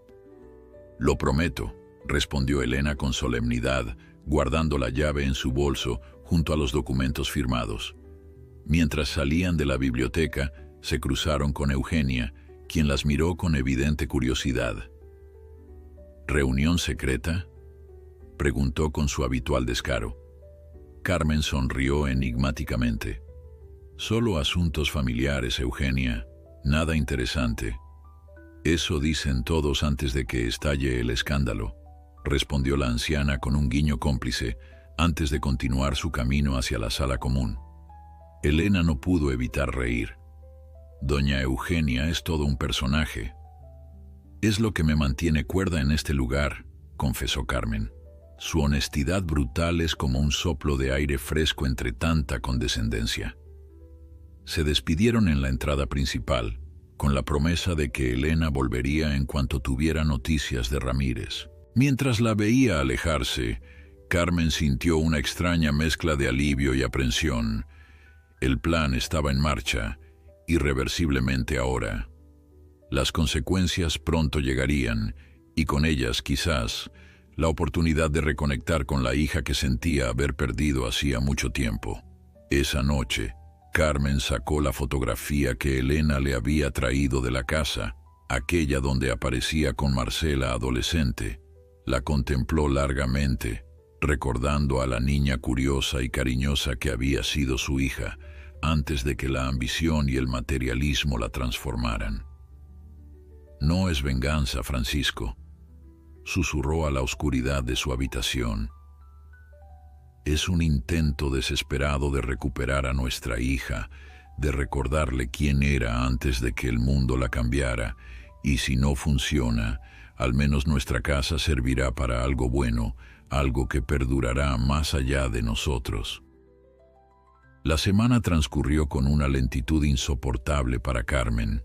Lo prometo, respondió Elena con solemnidad, guardando la llave en su bolso junto a los documentos firmados. Mientras salían de la biblioteca, se cruzaron con Eugenia, quien las miró con evidente curiosidad. ¿Reunión secreta?, preguntó con su habitual descaro. Carmen sonrió enigmáticamente. Solo asuntos familiares, Eugenia, nada interesante. Eso dicen todos antes de que estalle el escándalo, respondió la anciana con un guiño cómplice, antes de continuar su camino hacia la sala común. Elena no pudo evitar reír. Doña Eugenia es todo un personaje. Es lo que me mantiene cuerda en este lugar, confesó Carmen. Su honestidad brutal es como un soplo de aire fresco entre tanta condescendencia. Se despidieron en la entrada principal, con la promesa de que Elena volvería en cuanto tuviera noticias de Ramírez. Mientras la veía alejarse, Carmen sintió una extraña mezcla de alivio y aprensión. El plan estaba en marcha, irreversiblemente ahora. Las consecuencias pronto llegarían, y con ellas, quizás, la oportunidad de reconectar con la hija que sentía haber perdido hacía mucho tiempo. Esa noche, Carmen sacó la fotografía que Elena le había traído de la casa, aquella donde aparecía con Marcela adolescente. La contempló largamente, recordando a la niña curiosa y cariñosa que había sido su hija, antes de que la ambición y el materialismo la transformaran. «No es venganza, Francisco», susurró a la oscuridad de su habitación. «Es un intento desesperado de recuperar a nuestra hija, de recordarle quién era antes de que el mundo la cambiara, y si no funciona, al menos nuestra casa servirá para algo bueno, algo que perdurará más allá de nosotros». La semana transcurrió con una lentitud insoportable para Carmen.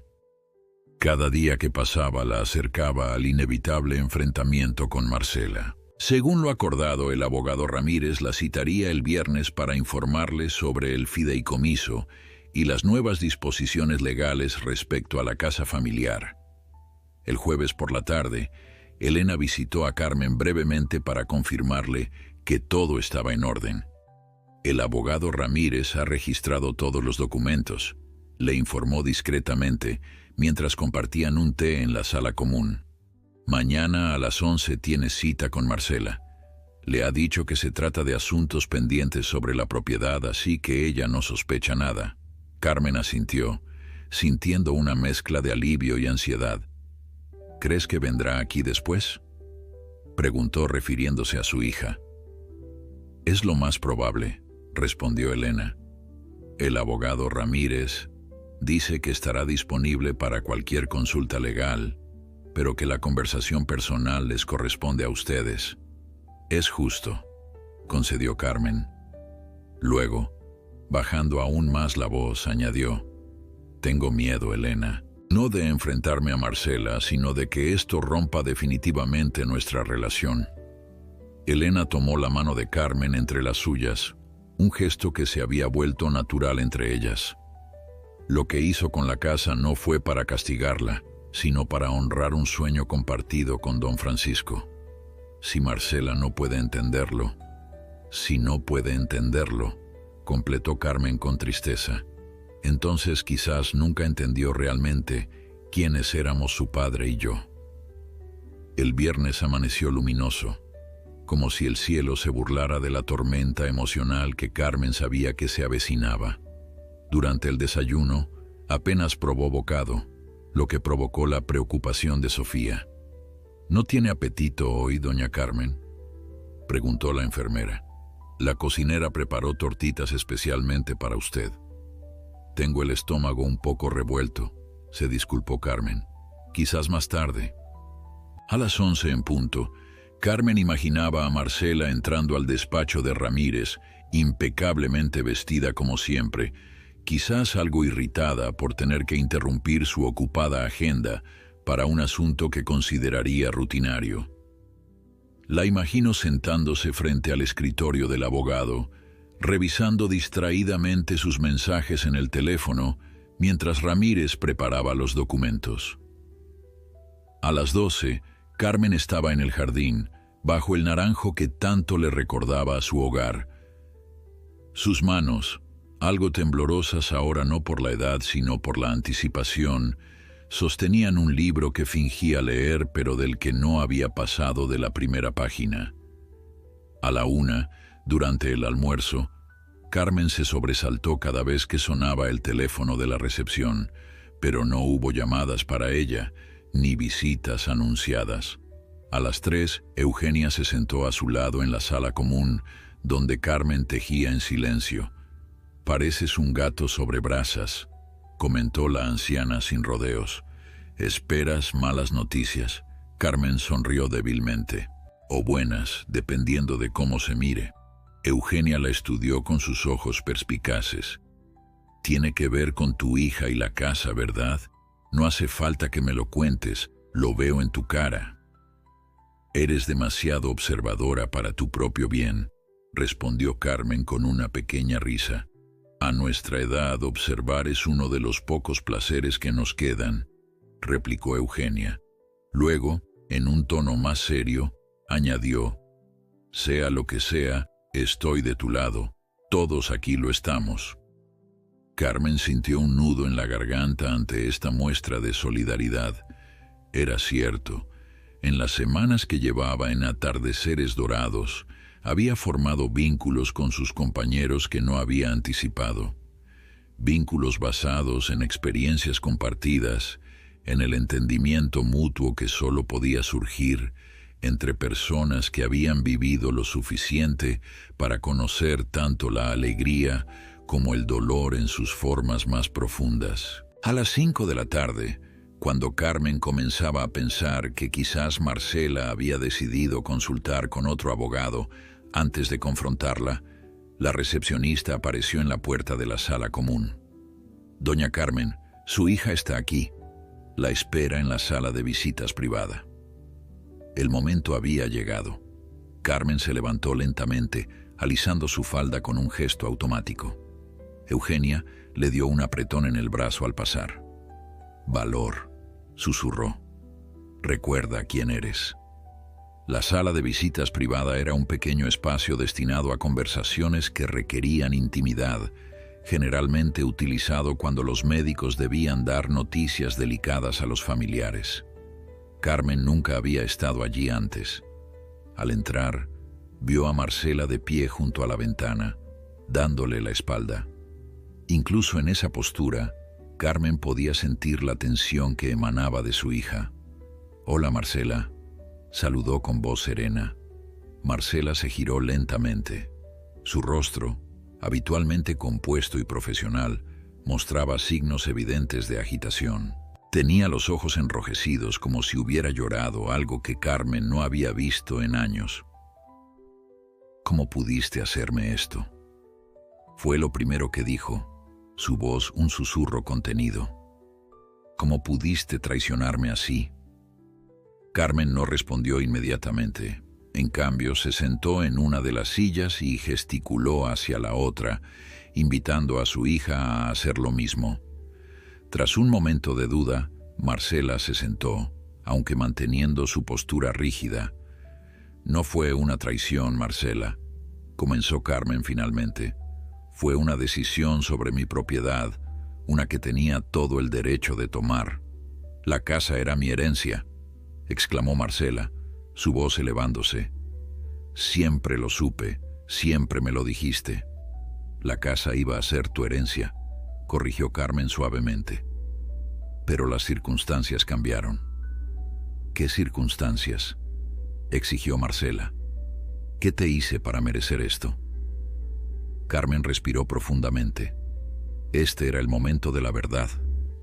Cada día que pasaba la acercaba al inevitable enfrentamiento con Marcela. Según lo acordado, el abogado Ramírez la citaría el viernes para informarle sobre el fideicomiso y las nuevas disposiciones legales respecto a la casa familiar. El jueves por la tarde, Elena visitó a Carmen brevemente para confirmarle que todo estaba en orden. «El abogado Ramírez ha registrado todos los documentos», le informó discretamente mientras compartían un té en la sala común. «Mañana a las 11 tiene cita con Marcela. Le ha dicho que se trata de asuntos pendientes sobre la propiedad, así que ella no sospecha nada». Carmen asintió, sintiendo una mezcla de alivio y ansiedad. «¿Crees que vendrá aquí después?», preguntó refiriéndose a su hija. «Es lo más probable», respondió Elena. «El abogado Ramírez dice que estará disponible para cualquier consulta legal, pero que la conversación personal les corresponde a ustedes». «Es justo», concedió Carmen. Luego, bajando aún más la voz, añadió: «Tengo miedo, Elena, no de enfrentarme a Marcela, sino de que esto rompa definitivamente nuestra relación». Elena tomó la mano de Carmen entre las suyas, un gesto que se había vuelto natural entre ellas. Lo que hizo con la casa no fue para castigarla, sino para honrar un sueño compartido con don Francisco. Si Marcela no puede entenderlo, completó Carmen con tristeza, entonces quizás nunca entendió realmente quiénes éramos su padre y yo. El viernes amaneció luminoso, como si el cielo se burlara de la tormenta emocional que Carmen sabía que se avecinaba. Durante el desayuno, apenas probó bocado, lo que provocó la preocupación de Sofía. «¿No tiene apetito hoy, doña Carmen?», preguntó la enfermera. «La cocinera preparó tortitas especialmente para usted». «Tengo el estómago un poco revuelto», se disculpó Carmen. «Quizás más tarde». A las 11 en punto, Carmen imaginaba a Marcela entrando al despacho de Ramírez, impecablemente vestida como siempre, quizás algo irritada por tener que interrumpir su ocupada agenda para un asunto que consideraría rutinario. La imagino sentándose frente al escritorio del abogado, revisando distraídamente sus mensajes en el teléfono mientras Ramírez preparaba los documentos. A las 12, Carmen estaba en el jardín, bajo el naranjo que tanto le recordaba a su hogar. Sus manos, algo temblorosas ahora no por la edad sino por la anticipación, sostenían un libro que fingía leer pero del que no había pasado de la primera página. A la 1, durante el almuerzo, Carmen se sobresaltó cada vez que sonaba el teléfono de la recepción, pero no hubo llamadas para ella, ni visitas anunciadas. A las 3, Eugenia se sentó a su lado en la sala común, donde Carmen tejía en silencio. «Pareces un gato sobre brasas», comentó la anciana sin rodeos. «¿Esperas malas noticias?». Carmen sonrió débilmente. «O buenas, dependiendo de cómo se mire». Eugenia la estudió con sus ojos perspicaces. «Tiene que ver con tu hija y la casa, ¿verdad? No hace falta que me lo cuentes, lo veo en tu cara». «Eres demasiado observadora para tu propio bien», respondió Carmen con una pequeña risa. «A nuestra edad, observar es uno de los pocos placeres que nos quedan», replicó Eugenia. Luego, en un tono más serio, añadió: «Sea lo que sea, estoy de tu lado. Todos aquí lo estamos. Carmen sintió un nudo en la garganta ante esta muestra de solidaridad. Era cierto. En las semanas que llevaba en Atardeceres Dorados, había formado vínculos con sus compañeros que no había anticipado. Vínculos basados en experiencias compartidas, en el entendimiento mutuo que solo podía surgir entre personas que habían vivido lo suficiente para conocer tanto la alegría como el dolor en sus formas más profundas. A las 5 de la tarde, cuando Carmen comenzaba a pensar que quizás Marcela había decidido consultar con otro abogado antes de confrontarla, la recepcionista apareció en la puerta de la sala común. «Doña Carmen, su hija está aquí. La espera en la sala de visitas privada». El momento había llegado. Carmen se levantó lentamente, alisando su falda con un gesto automático. Eugenia le dio un apretón en el brazo al pasar. «Valor», susurró. «Recuerda quién eres». La sala de visitas privada era un pequeño espacio destinado a conversaciones que requerían intimidad, generalmente utilizado cuando los médicos debían dar noticias delicadas a los familiares. Carmen nunca había estado allí antes. Al entrar, vio a Marcela de pie junto a la ventana, dándole la espalda. Incluso en esa postura, Carmen podía sentir la tensión que emanaba de su hija. «Hola, Marcela», saludó con voz serena. Marcela se giró lentamente. Su rostro, habitualmente compuesto y profesional, mostraba signos evidentes de agitación. Tenía los ojos enrojecidos como si hubiera llorado, algo que Carmen no había visto en años. «¿Cómo pudiste hacerme esto?», fue lo primero que dijo, su voz un susurro contenido. «¿Cómo pudiste traicionarme así?». Carmen no respondió inmediatamente. En cambio, se sentó en una de las sillas y gesticuló hacia la otra, invitando a su hija a hacer lo mismo. Tras un momento de duda, Marcela se sentó, aunque manteniendo su postura rígida. «No fue una traición, Marcela», comenzó Carmen finalmente. «Fue una decisión sobre mi propiedad, una que tenía todo el derecho de tomar. La casa era mi herencia», exclamó Marcela, su voz elevándose. «Siempre lo supe, siempre me lo dijiste». «La casa iba a ser tu herencia», corrigió Carmen suavemente. «Pero las circunstancias cambiaron». «¿Qué circunstancias?», exigió Marcela. «¿Qué te hice para merecer esto?». Carmen respiró profundamente. Este era el momento de la verdad,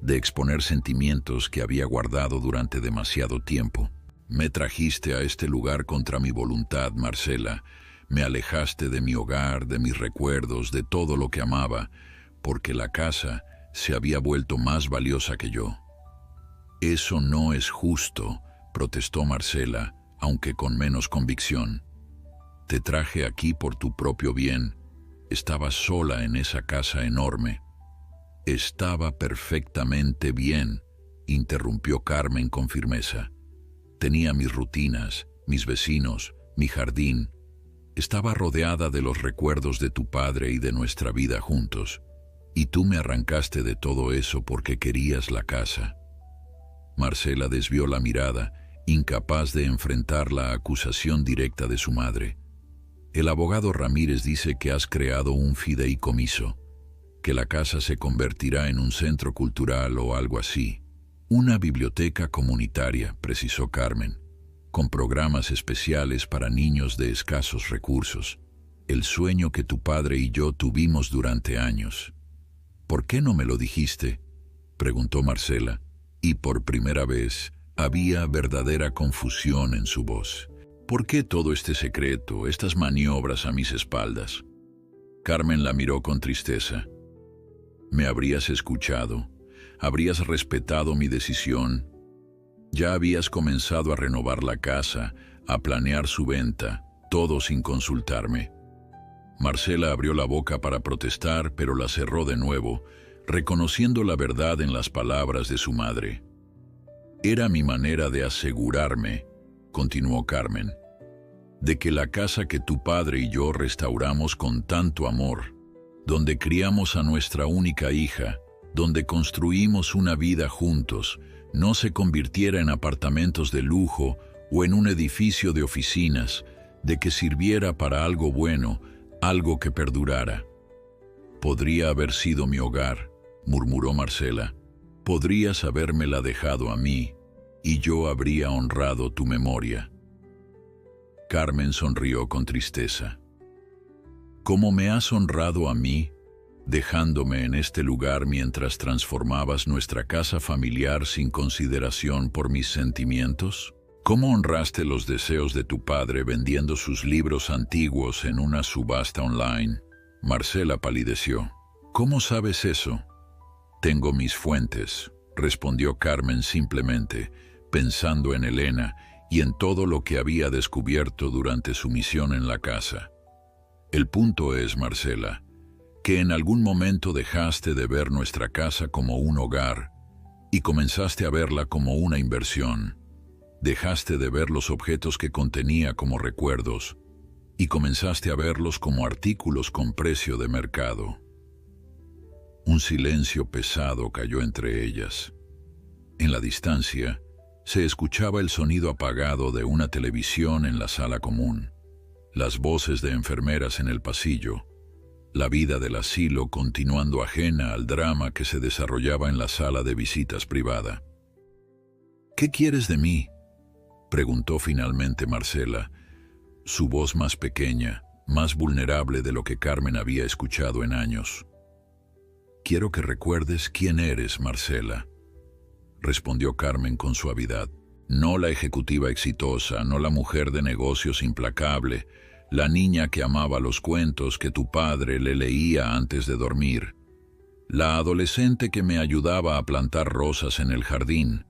de exponer sentimientos que había guardado durante demasiado tiempo. «Me trajiste a este lugar contra mi voluntad, Marcela. Me alejaste de mi hogar, de mis recuerdos, de todo lo que amaba, porque la casa se había vuelto más valiosa que yo». «Eso no es justo», protestó Marcela, aunque con menos convicción. «Te traje aquí por tu propio bien. Estabas sola en esa casa enorme». «Estaba perfectamente bien», interrumpió Carmen con firmeza. «Tenía mis rutinas, mis vecinos, mi jardín. Estaba rodeada de los recuerdos de tu padre y de nuestra vida juntos. Y tú me arrancaste de todo eso porque querías la casa». Marcela desvió la mirada, incapaz de enfrentar la acusación directa de su madre. «El abogado Ramírez dice que has creado un fideicomiso, que la casa se convertirá en un centro cultural o algo así. Una biblioteca comunitaria», precisó Carmen, «con programas especiales para niños de escasos recursos. El sueño que tu padre y yo tuvimos durante años». «¿Por qué no me lo dijiste?», preguntó Marcela, y por primera vez había verdadera confusión en su voz. «¿Por qué todo este secreto, estas maniobras a mis espaldas?». Carmen la miró con tristeza. «Me habrías escuchado, habrías respetado mi decisión. Ya habías comenzado a renovar la casa, a planear su venta, todo sin consultarme». Marcela abrió la boca para protestar, pero la cerró de nuevo, reconociendo la verdad en las palabras de su madre. «Era mi manera de asegurarme», continuó Carmen, «de que la casa que tu padre y yo restauramos con tanto amor donde criamos a nuestra única hija, donde construimos una vida juntos, no se convirtiera en apartamentos de lujo o en un edificio de oficinas, de que sirviera para algo bueno, algo que perdurara. «Podría haber sido mi hogar», murmuró Marcela. «Podrías habérmela dejado a mí, y yo habría honrado tu memoria». Carmen sonrió con tristeza. «¿Cómo me has honrado a mí, dejándome en este lugar mientras transformabas nuestra casa familiar sin consideración por mis sentimientos? ¿Cómo honraste los deseos de tu padre vendiendo sus libros antiguos en una subasta online?» Marcela palideció. «¿Cómo sabes eso?» «Tengo mis fuentes», respondió Carmen simplemente, pensando en Elena y en todo lo que había descubierto durante su misión en la casa. «El punto es, Marcela, que en algún momento dejaste de ver nuestra casa como un hogar y comenzaste a verla como una inversión. Dejaste de ver los objetos que contenía como recuerdos y comenzaste a verlos como artículos con precio de mercado». Un silencio pesado cayó entre ellas. En la distancia, se escuchaba el sonido apagado de una televisión en la sala común, las voces de enfermeras en el pasillo, la vida del asilo continuando ajena al drama que se desarrollaba en la sala de visitas privada. «¿Qué quieres de mí?», preguntó finalmente Marcela, su voz más pequeña, más vulnerable de lo que Carmen había escuchado en años. «Quiero que recuerdes quién eres, Marcela», respondió Carmen con suavidad. «No la ejecutiva exitosa, no la mujer de negocios implacable, la niña que amaba los cuentos que tu padre le leía antes de dormir, la adolescente que me ayudaba a plantar rosas en el jardín,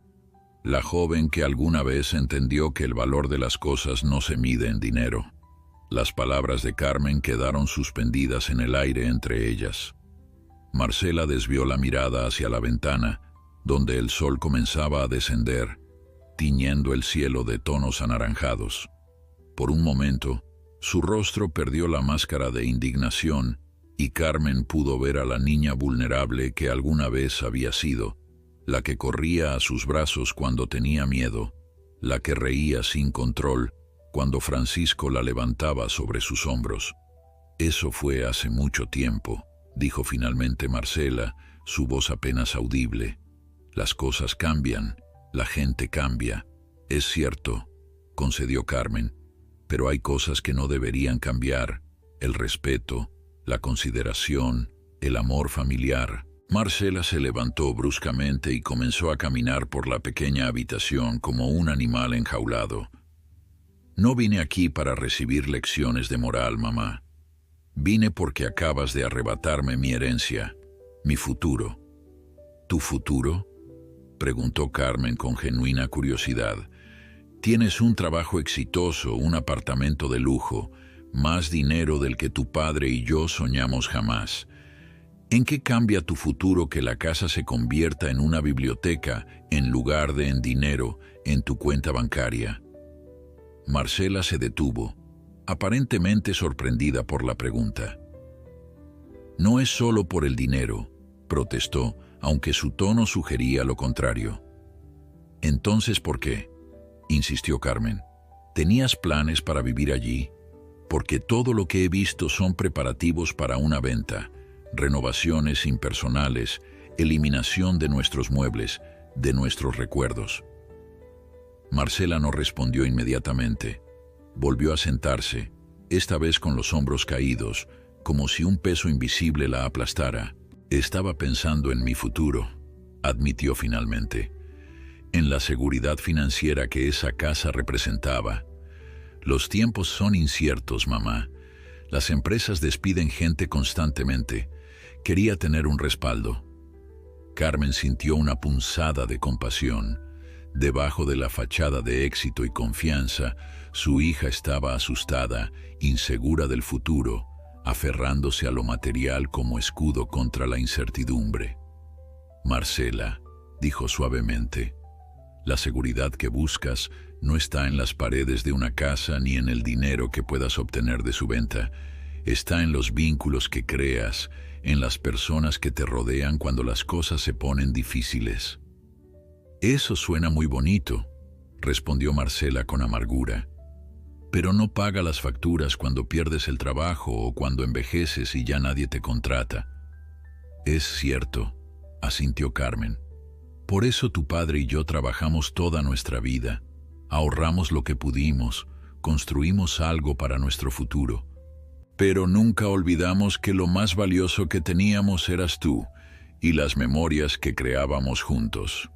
la joven que alguna vez entendió que el valor de las cosas no se mide en dinero». Las palabras de Carmen quedaron suspendidas en el aire entre ellas. Marcela desvió la mirada hacia la ventana, donde el sol comenzaba a descender, tiñendo el cielo de tonos anaranjados. Por un momento, su rostro perdió la máscara de indignación y Carmen pudo ver a la niña vulnerable que alguna vez había sido, la que corría a sus brazos cuando tenía miedo, la que reía sin control cuando Francisco la levantaba sobre sus hombros. «Eso fue hace mucho tiempo», dijo finalmente Marcela, su voz apenas audible. «Las cosas cambian, la gente cambia». «Es cierto», concedió Carmen, «pero hay cosas que no deberían cambiar: el respeto, la consideración, el amor familiar». Marcela se levantó bruscamente y comenzó a caminar por la pequeña habitación como un animal enjaulado. «No vine aquí para recibir lecciones de moral, mamá. Vine porque acabas de arrebatarme mi herencia, mi futuro». «¿Tu futuro?», preguntó Carmen con genuina curiosidad. «Tienes un trabajo exitoso, un apartamento de lujo, más dinero del que tu padre y yo soñamos jamás. ¿En qué cambia tu futuro que la casa se convierta en una biblioteca en lugar de en dinero en tu cuenta bancaria?» Marcela se detuvo, aparentemente sorprendida por la pregunta. «No es solo por el dinero», protestó, aunque su tono sugería lo contrario. «Entonces, ¿por qué?», insistió Carmen. «¿Tenías planes para vivir allí? Porque todo lo que he visto son preparativos para una venta, renovaciones impersonales, eliminación de nuestros muebles, de nuestros recuerdos». Marcela no respondió inmediatamente. Volvió a sentarse, esta vez con los hombros caídos, como si un peso invisible la aplastara. «Estaba pensando en mi futuro», admitió finalmente, «en la seguridad financiera que esa casa representaba. Los tiempos son inciertos, mamá. Las empresas despiden gente constantemente. Quería tener un respaldo». Carmen sintió una punzada de compasión. Debajo de la fachada de éxito y confianza, su hija estaba asustada, insegura del futuro, aferrándose a lo material como escudo contra la incertidumbre. «Marcela», dijo suavemente, «la seguridad que buscas no está en las paredes de una casa ni en el dinero que puedas obtener de su venta. Está en los vínculos que creas, en las personas que te rodean cuando las cosas se ponen difíciles. Eso suena muy bonito, respondió Marcela con amargura, pero no paga las facturas cuando pierdes el trabajo o cuando envejeces y ya nadie te contrata. Es cierto, asintió Carmen. Por eso tu padre y yo trabajamos toda nuestra vida, ahorramos lo que pudimos, construimos algo para nuestro futuro. Pero nunca olvidamos que lo más valioso que teníamos eras tú y las memorias que creábamos juntos.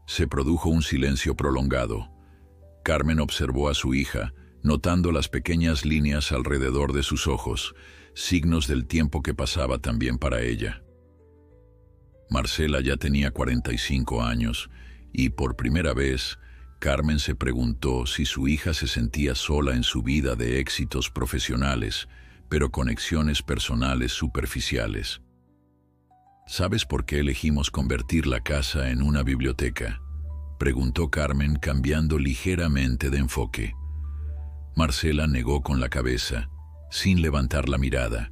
Se produjo un silencio prolongado. Carmen observó a su hija, notando las pequeñas líneas alrededor de sus ojos, signos del tiempo que pasaba también para ella. Marcela ya tenía 45 años y por primera vez Carmen se preguntó si su hija se sentía sola en su vida de éxitos profesionales, pero conexiones personales superficiales. ¿Sabes por qué elegimos convertir la casa en una biblioteca?, preguntó Carmen, cambiando ligeramente de enfoque. Marcela negó con la cabeza, sin levantar la mirada.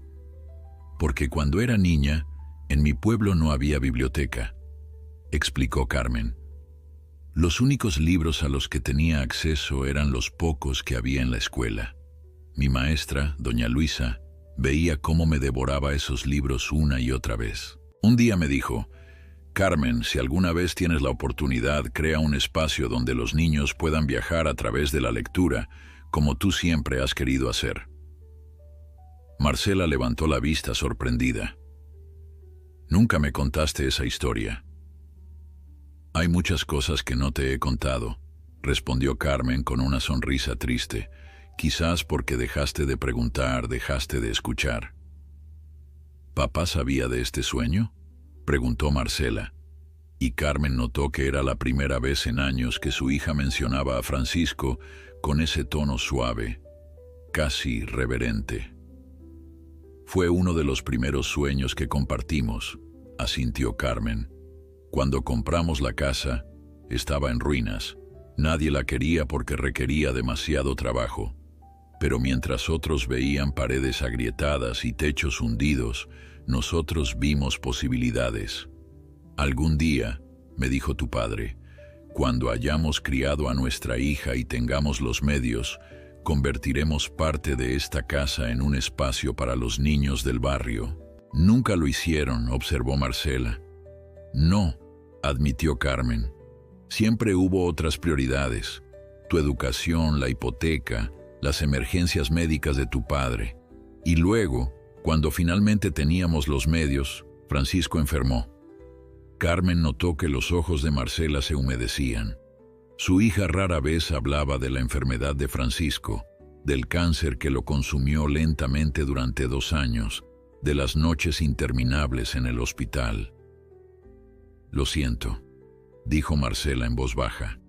Porque cuando era niña, en mi pueblo no había biblioteca, explicó Carmen. Los únicos libros a los que tenía acceso eran los pocos que había en la escuela. Mi maestra, doña Luisa, veía cómo me devoraba esos libros una y otra vez. Un día me dijo: Carmen, si alguna vez tienes la oportunidad, crea un espacio donde los niños puedan viajar a través de la lectura, como tú siempre has querido hacer. Marcela levantó la vista sorprendida. Nunca me contaste esa historia. Hay muchas cosas que no te he contado, respondió Carmen con una sonrisa triste, quizás porque dejaste de preguntar, dejaste de escuchar. ¿Papá sabía de este sueño?, preguntó Marcela, y Carmen notó que era la primera vez en años que su hija mencionaba a Francisco con ese tono suave, casi reverente. Fue uno de los primeros sueños que compartimos, asintió Carmen. Cuando compramos la casa, estaba en ruinas. Nadie la quería porque requería demasiado trabajo. Pero mientras otros veían paredes agrietadas y techos hundidos, nosotros vimos posibilidades. Algún día, me dijo tu padre, cuando hayamos criado a nuestra hija y tengamos los medios, convertiremos parte de esta casa en un espacio para los niños del barrio. Nunca lo hicieron, observó Marcela. No, admitió Carmen. Siempre hubo otras prioridades. Tu educación, la hipoteca, las emergencias médicas de tu padre. Y luego, cuando finalmente teníamos los medios, Francisco enfermó. Carmen notó que los ojos de Marcela se humedecían. Su hija rara vez hablaba de la enfermedad de Francisco, del cáncer que lo consumió lentamente durante 2 años, de las noches interminables en el hospital. Lo siento, dijo Marcela en voz baja.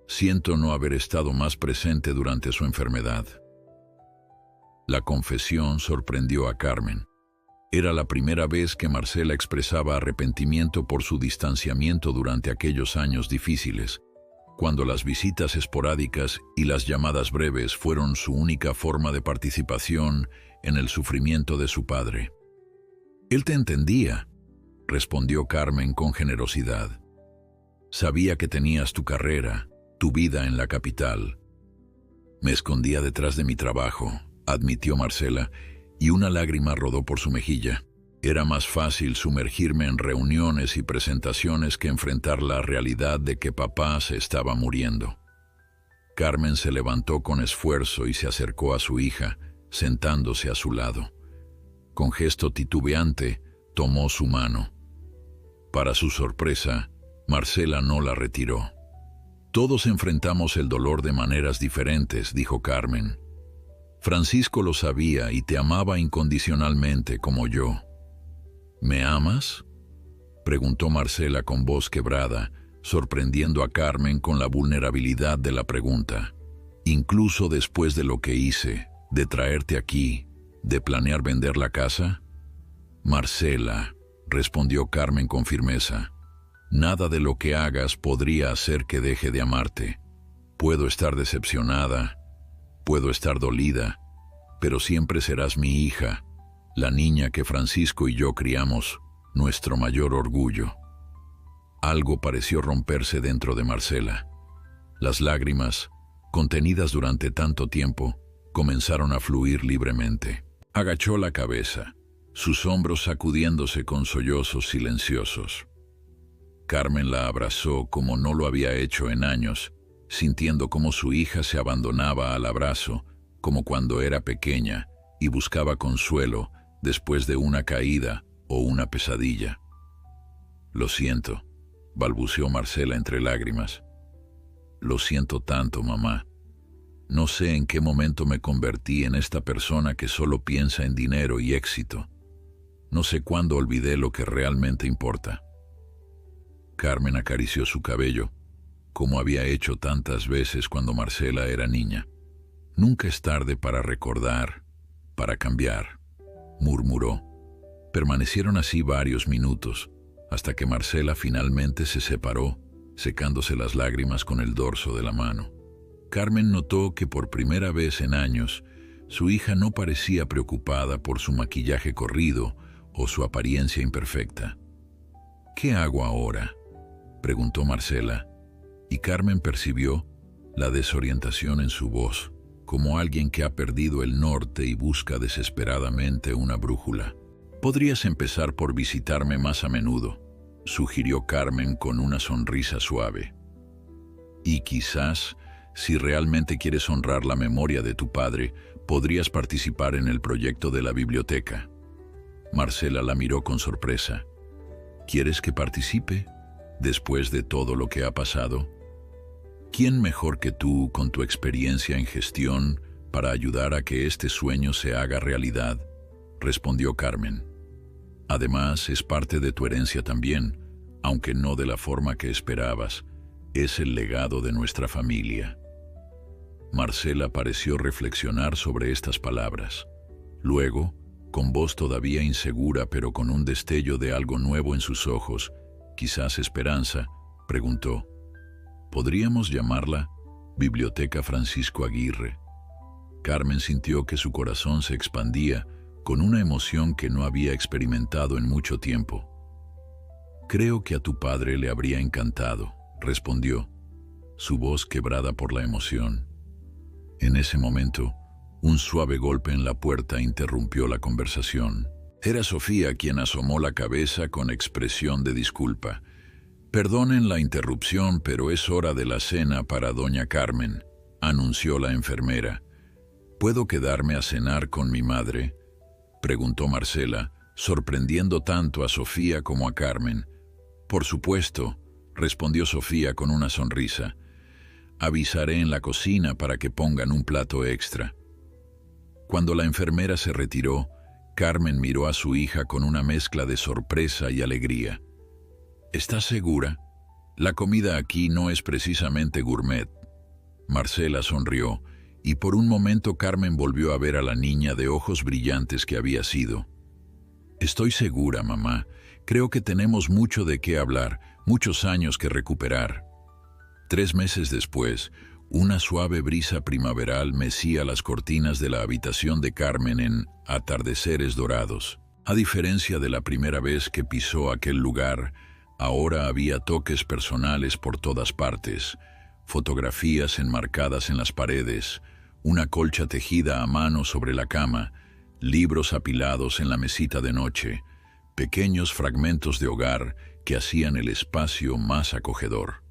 Siento no haber estado más presente durante su enfermedad. La confesión sorprendió a Carmen. Era la primera vez que Marcela expresaba arrepentimiento por su distanciamiento durante aquellos años difíciles, cuando las visitas esporádicas y las llamadas breves fueron su única forma de participación en el sufrimiento de su padre. Él te entendía, respondió Carmen con generosidad. Sabía que tenías tu carrera, tu vida en la capital. Me escondía detrás de mi trabajo, admitió Marcela, y una lágrima rodó por su mejilla. Era más fácil sumergirme en reuniones y presentaciones que enfrentar la realidad de que papá se estaba muriendo. Carmen se levantó con esfuerzo y se acercó a su hija, sentándose a su lado. Con gesto titubeante, tomó su mano. Para su sorpresa, Marcela no la retiró. Todos enfrentamos el dolor de maneras diferentes, dijo Carmen. Francisco lo sabía y te amaba incondicionalmente como yo. ¿Me amas?, preguntó Marcela con voz quebrada, sorprendiendo a Carmen con la vulnerabilidad de la pregunta. Incluso después de lo que hice, de traerte aquí, de planear vender la casa. Marcela, respondió Carmen con firmeza, nada de lo que hagas podría hacer que deje de amarte. Puedo estar decepcionada, puedo estar dolida, pero siempre serás mi hija, la niña que Francisco y yo criamos, nuestro mayor orgullo. Algo pareció romperse dentro de Marcela. Las lágrimas, contenidas durante tanto tiempo, comenzaron a fluir libremente. Agachó la cabeza, sus hombros sacudiéndose con sollozos silenciosos. Carmen la abrazó como no lo había hecho en años, sintiendo cómo su hija se abandonaba al abrazo, como cuando era pequeña, y buscaba consuelo después de una caída o una pesadilla. «Lo siento», balbuceó Marcela entre lágrimas. «Lo siento tanto, mamá. No sé en qué momento me convertí en esta persona que solo piensa en dinero y éxito. No sé cuándo olvidé lo que realmente importa». Carmen acarició su cabello, como había hecho tantas veces cuando Marcela era niña. «Nunca es tarde para recordar, para cambiar», murmuró. Permanecieron así varios minutos, hasta que Marcela finalmente se separó, secándose las lágrimas con el dorso de la mano. Carmen notó que por primera vez en años, su hija no parecía preocupada por su maquillaje corrido o su apariencia imperfecta. «¿Qué hago ahora?», preguntó Marcela, y Carmen percibió la desorientación en su voz, como alguien que ha perdido el norte y busca desesperadamente una brújula. «Podrías empezar por visitarme más a menudo», sugirió Carmen con una sonrisa suave. «Y quizás, si realmente quieres honrar la memoria de tu padre, podrías participar en el proyecto de la biblioteca». Marcela la miró con sorpresa. «¿Quieres que participe? Después de todo lo que ha pasado. ¿Quién mejor que tú, con tu experiencia en gestión, para ayudar a que este sueño se haga realidad?», respondió Carmen. «Además, es parte de tu herencia también, aunque no de la forma que esperabas. Es el legado de nuestra familia». Marcela pareció reflexionar sobre estas palabras. Luego, con voz todavía insegura pero con un destello de algo nuevo en sus ojos, quizás esperanza, preguntó: «¿Podríamos llamarla Biblioteca Francisco Aguirre?». Carmen sintió que su corazón se expandía con una emoción que no había experimentado en mucho tiempo. «Creo que a tu padre le habría encantado», respondió, su voz quebrada por la emoción. En ese momento, un suave golpe en la puerta interrumpió la conversación. Era Sofía quien asomó la cabeza con expresión de disculpa. «Perdonen la interrupción, pero es hora de la cena para doña Carmen», anunció la enfermera. «¿Puedo quedarme a cenar con mi madre?», preguntó Marcela, sorprendiendo tanto a Sofía como a Carmen. «Por supuesto», respondió Sofía con una sonrisa. «Avisaré en la cocina para que pongan un plato extra». Cuando la enfermera se retiró, Carmen miró a su hija con una mezcla de sorpresa y alegría. «¿Estás segura? La comida aquí no es precisamente gourmet». Marcela sonrió, y por un momento Carmen volvió a ver a la niña de ojos brillantes que había sido. «Estoy segura, mamá. Creo que tenemos mucho de qué hablar, muchos años que recuperar». 3 meses después, una suave brisa primaveral mecía las cortinas de la habitación de Carmen en atardeceres dorados. A diferencia de la primera vez que pisó aquel lugar, ahora había toques personales por todas partes, fotografías enmarcadas en las paredes, una colcha tejida a mano sobre la cama, libros apilados en la mesita de noche, pequeños fragmentos de hogar que hacían el espacio más acogedor.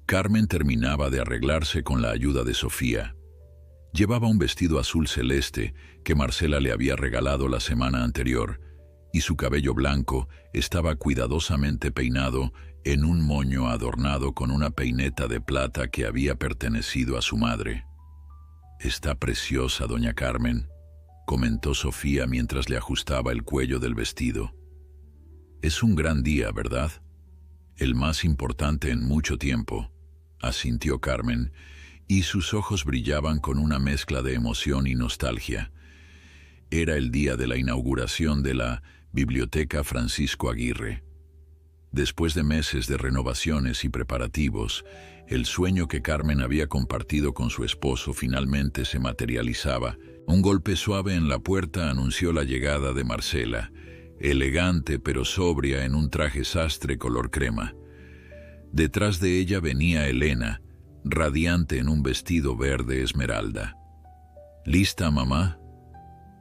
Carmen terminaba de arreglarse con la ayuda de Sofía. Llevaba un vestido azul celeste que Marcela le había regalado la semana anterior, y su cabello blanco estaba cuidadosamente peinado en un moño adornado con una peineta de plata que había pertenecido a su madre. «Está preciosa, doña Carmen», comentó Sofía mientras le ajustaba el cuello del vestido. «Es un gran día, ¿verdad? El más importante en mucho tiempo», asintió Carmen, y sus ojos brillaban con una mezcla de emoción y nostalgia. Era el día de la inauguración de la Biblioteca Francisco Aguirre. Después de meses de renovaciones y preparativos, el sueño que Carmen había compartido con su esposo finalmente se materializaba Un golpe suave en la puerta anunció la llegada de Marcela, elegante pero sobria en un traje sastre color crema. Detrás de ella venía Elena, radiante en un vestido verde esmeralda. ¿Lista, mamá?,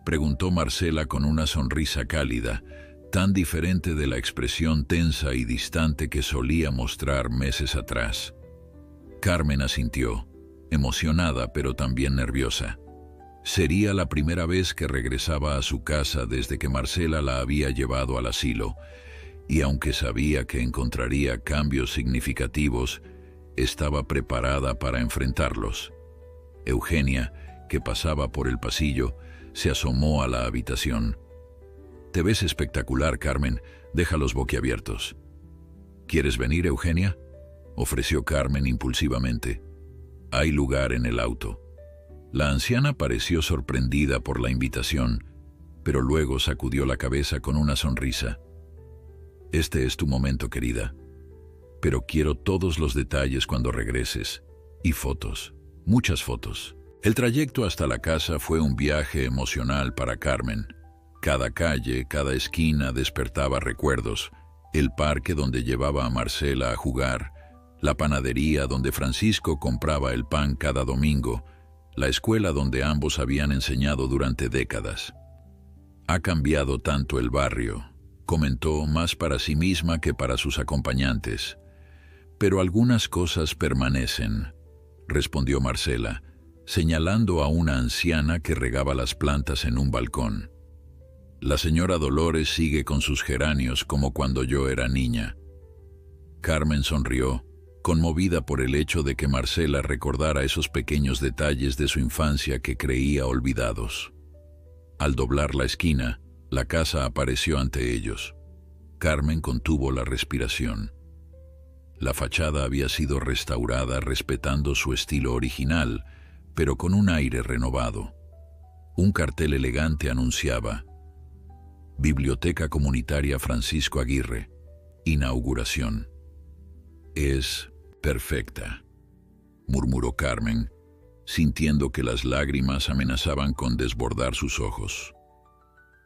preguntó Marcela con una sonrisa cálida, tan diferente de la expresión tensa y distante que solía mostrar meses atrás. Carmen asintió, emocionada pero también nerviosa. Sería la primera vez que regresaba a su casa desde que Marcela la había llevado al asilo, y aunque sabía que encontraría cambios significativos, estaba preparada para enfrentarlos. Eugenia, que pasaba por el pasillo, se asomó a la habitación. «Te ves espectacular, Carmen. Déjalos boquiabiertos». «¿Quieres venir, Eugenia?», ofreció Carmen impulsivamente. «Hay lugar en el auto». La anciana pareció sorprendida por la invitación, pero luego sacudió la cabeza con una sonrisa. «Este es tu momento, querida. Pero quiero todos los detalles cuando regreses. Y fotos, muchas fotos». El trayecto hasta la casa fue un viaje emocional para Carmen. Cada calle, cada esquina despertaba recuerdos. El parque donde llevaba a Marcela a jugar, la panadería donde Francisco compraba el pan cada domingo, la escuela donde ambos habían enseñado durante décadas. «Ha cambiado tanto el barrio», comentó, más para sí misma que para sus acompañantes. «Pero algunas cosas permanecen», respondió Marcela, señalando a una anciana que regaba las plantas en un balcón. «La señora Dolores sigue con sus geranios como cuando yo era niña». Carmen sonrió, conmovida por el hecho de que Marcela recordara esos pequeños detalles de su infancia que creía olvidados. Al doblar la esquina, la casa apareció ante ellos. Carmen contuvo la respiración. La fachada había sido restaurada respetando su estilo original, pero con un aire renovado. Un cartel elegante anunciaba: «Biblioteca Comunitaria Francisco Aguirre, inauguración». «Es perfecta», murmuró Carmen, sintiendo que las lágrimas amenazaban con desbordar sus ojos.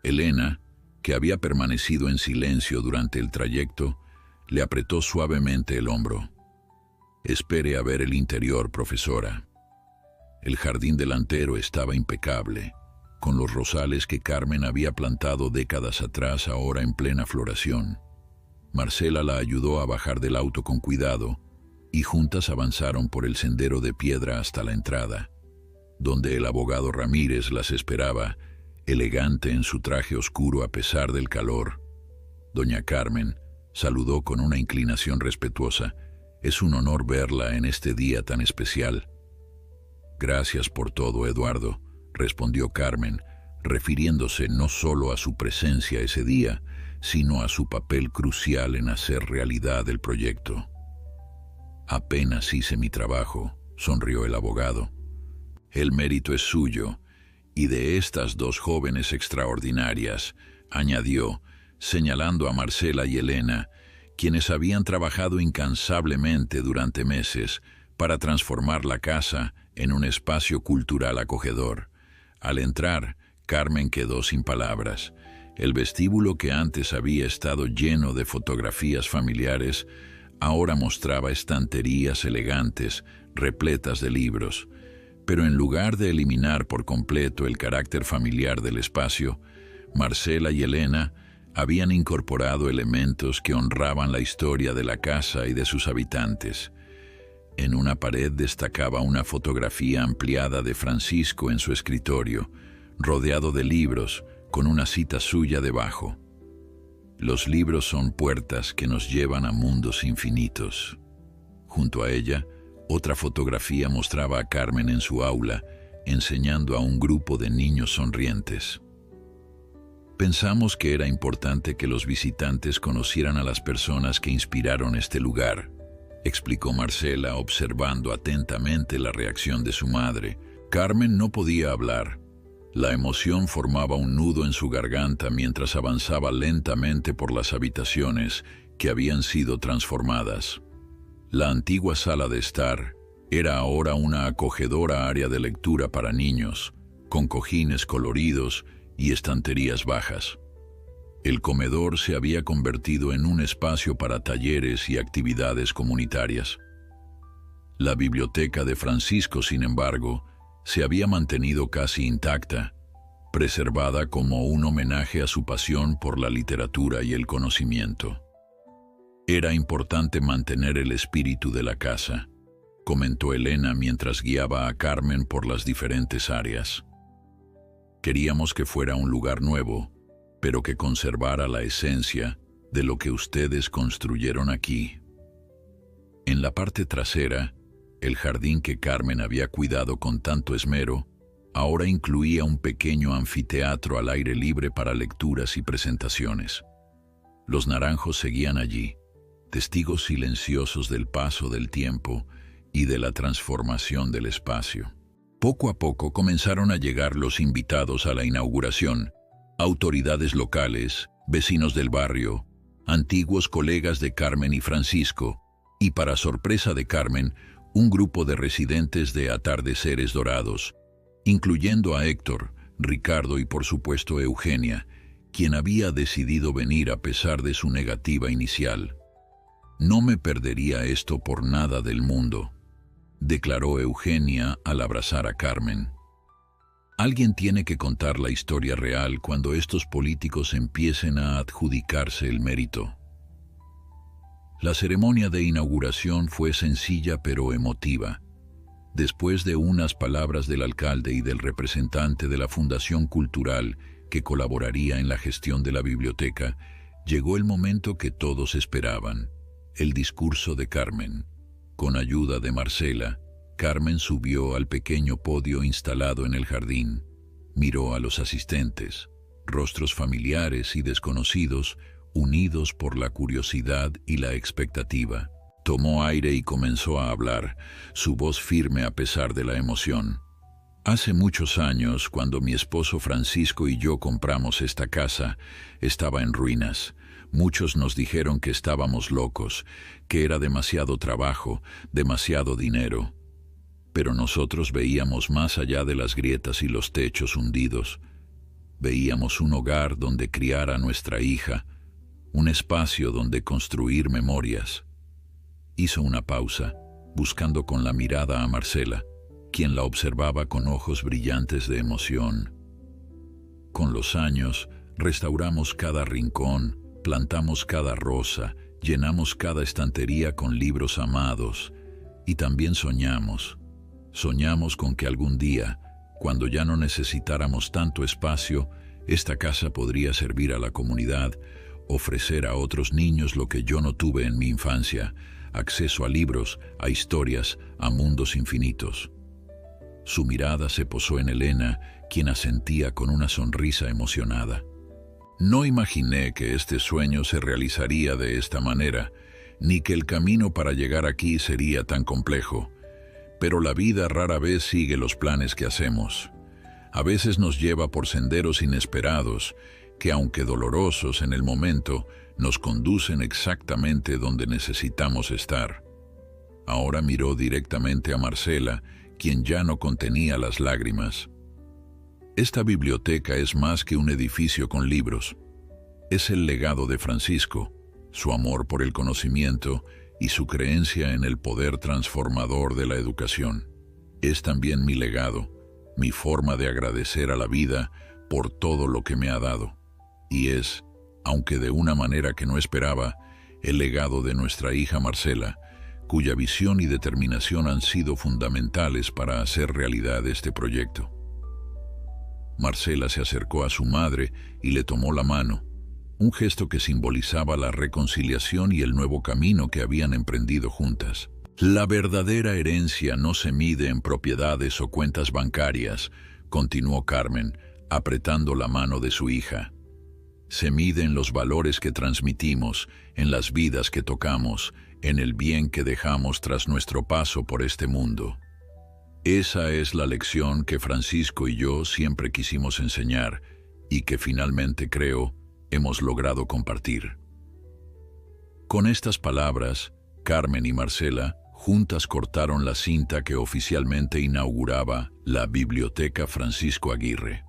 Elena, que había permanecido en silencio durante el trayecto, le apretó suavemente el hombro. «Espere a ver el interior, profesora». El jardín delantero estaba impecable, con los rosales que Carmen había plantado décadas atrás ahora en plena floración. Marcela la ayudó a bajar del auto con cuidado, y juntas avanzaron por el sendero de piedra hasta la entrada, donde el abogado Ramírez las esperaba, elegante en su traje oscuro a pesar del calor. Doña Carmen saludó con una inclinación respetuosa. «Es un honor verla en este día tan especial». «Gracias por todo, Eduardo», respondió Carmen, refiriéndose no solo a su presencia ese día, sino a su papel crucial en hacer realidad el proyecto. «Apenas hice mi trabajo», sonrió el abogado. «El mérito es suyo, y de estas dos jóvenes extraordinarias», añadió, señalando a Marcela y Elena, quienes habían trabajado incansablemente durante meses para transformar la casa en un espacio cultural acogedor. Al entrar, Carmen quedó sin palabras. El vestíbulo, que antes había estado lleno de fotografías familiares, ahora mostraba estanterías elegantes, repletas de libros. Pero en lugar de eliminar por completo el carácter familiar del espacio, Marcela y Elena habían incorporado elementos que honraban la historia de la casa y de sus habitantes. En una pared destacaba una fotografía ampliada de Francisco en su escritorio, rodeado de libros, con una cita suya debajo. «Los libros son puertas que nos llevan a mundos infinitos». Junto a ella, otra fotografía mostraba a Carmen en su aula, enseñando a un grupo de niños sonrientes. «Pensamos que era importante que los visitantes conocieran a las personas que inspiraron este lugar», explicó Marcela, observando atentamente la reacción de su madre. Carmen no podía hablar. La emoción formaba un nudo en su garganta mientras avanzaba lentamente por las habitaciones que habían sido transformadas. La antigua sala de estar era ahora una acogedora área de lectura para niños, con cojines coloridos y estanterías bajas. El comedor se había convertido en un espacio para talleres y actividades comunitarias. La biblioteca de Francisco, sin embargo, se había mantenido casi intacta, preservada como un homenaje a su pasión por la literatura y el conocimiento. Era importante mantener el espíritu de la casa, comentó Elena mientras guiaba a Carmen por las diferentes áreas. Queríamos que fuera un lugar nuevo, pero que conservara la esencia de lo que ustedes construyeron aquí. En la parte trasera, el jardín que Carmen había cuidado con tanto esmero, ahora incluía un pequeño anfiteatro al aire libre para lecturas y presentaciones. Los naranjos seguían allí, testigos silenciosos del paso del tiempo y de la transformación del espacio. Poco a poco comenzaron a llegar los invitados a la inauguración, autoridades locales, vecinos del barrio, antiguos colegas de Carmen y Francisco, y para sorpresa de Carmen, un grupo de residentes de Atardeceres Dorados, incluyendo a Héctor, Ricardo y por supuesto Eugenia, quien había decidido venir a pesar de su negativa inicial. «No me perdería esto por nada del mundo», declaró Eugenia al abrazar a Carmen. Alguien tiene que contar la historia real cuando estos políticos empiecen a adjudicarse el mérito. La ceremonia de inauguración fue sencilla pero emotiva. Después de unas palabras del alcalde y del representante de la Fundación Cultural que colaboraría en la gestión de la biblioteca, llegó el momento que todos esperaban, el discurso de Carmen. Con ayuda de Marcela, Carmen subió al pequeño podio instalado en el jardín. Miró a los asistentes, rostros familiares y desconocidos, unidos por la curiosidad y la expectativa. Tomó aire y comenzó a hablar, su voz firme a pesar de la emoción. Hace muchos años, cuando mi esposo Francisco y yo compramos esta casa, estaba en ruinas. Muchos nos dijeron que estábamos locos, que era demasiado trabajo, demasiado dinero. Pero nosotros veíamos más allá de las grietas y los techos hundidos. Veíamos un hogar donde criar a nuestra hija, un espacio donde construir memorias. Hizo una pausa, buscando con la mirada a Marcela, quien la observaba con ojos brillantes de emoción. Con los años, restauramos cada rincón, plantamos cada rosa, llenamos cada estantería con libros amados, y también soñamos con que algún día, cuando ya no necesitáramos tanto espacio, esta casa podría servir a la comunidad, ofrecer a otros niños lo que yo no tuve en mi infancia, acceso a libros, a historias, a mundos infinitos. Su mirada se posó en Elena, quien asentía con una sonrisa emocionada. No imaginé que este sueño se realizaría de esta manera, ni que el camino para llegar aquí sería tan complejo. Pero la vida rara vez sigue los planes que hacemos. A veces nos lleva por senderos inesperados, que aunque dolorosos en el momento, nos conducen exactamente donde necesitamos estar. Ahora miró directamente a Marcela, quien ya no contenía las lágrimas. Esta biblioteca es más que un edificio con libros. Es el legado de Francisco, su amor por el conocimiento y su creencia en el poder transformador de la educación. Es también mi legado, mi forma de agradecer a la vida por todo lo que me ha dado. Y es, aunque de una manera que no esperaba, el legado de nuestra hija Marcela, cuya visión y determinación han sido fundamentales para hacer realidad este proyecto. Marcela se acercó a su madre y le tomó la mano, un gesto que simbolizaba la reconciliación y el nuevo camino que habían emprendido juntas. La verdadera herencia no se mide en propiedades o cuentas bancarias, continuó Carmen, apretando la mano de su hija. Se mide en los valores que transmitimos, en las vidas que tocamos, en el bien que dejamos tras nuestro paso por este mundo. Esa es la lección que Francisco y yo siempre quisimos enseñar y que finalmente, creo, hemos logrado compartir. Con estas palabras, Carmen y Marcela, Juntas cortaron la cinta que oficialmente inauguraba la Biblioteca Francisco Aguirre.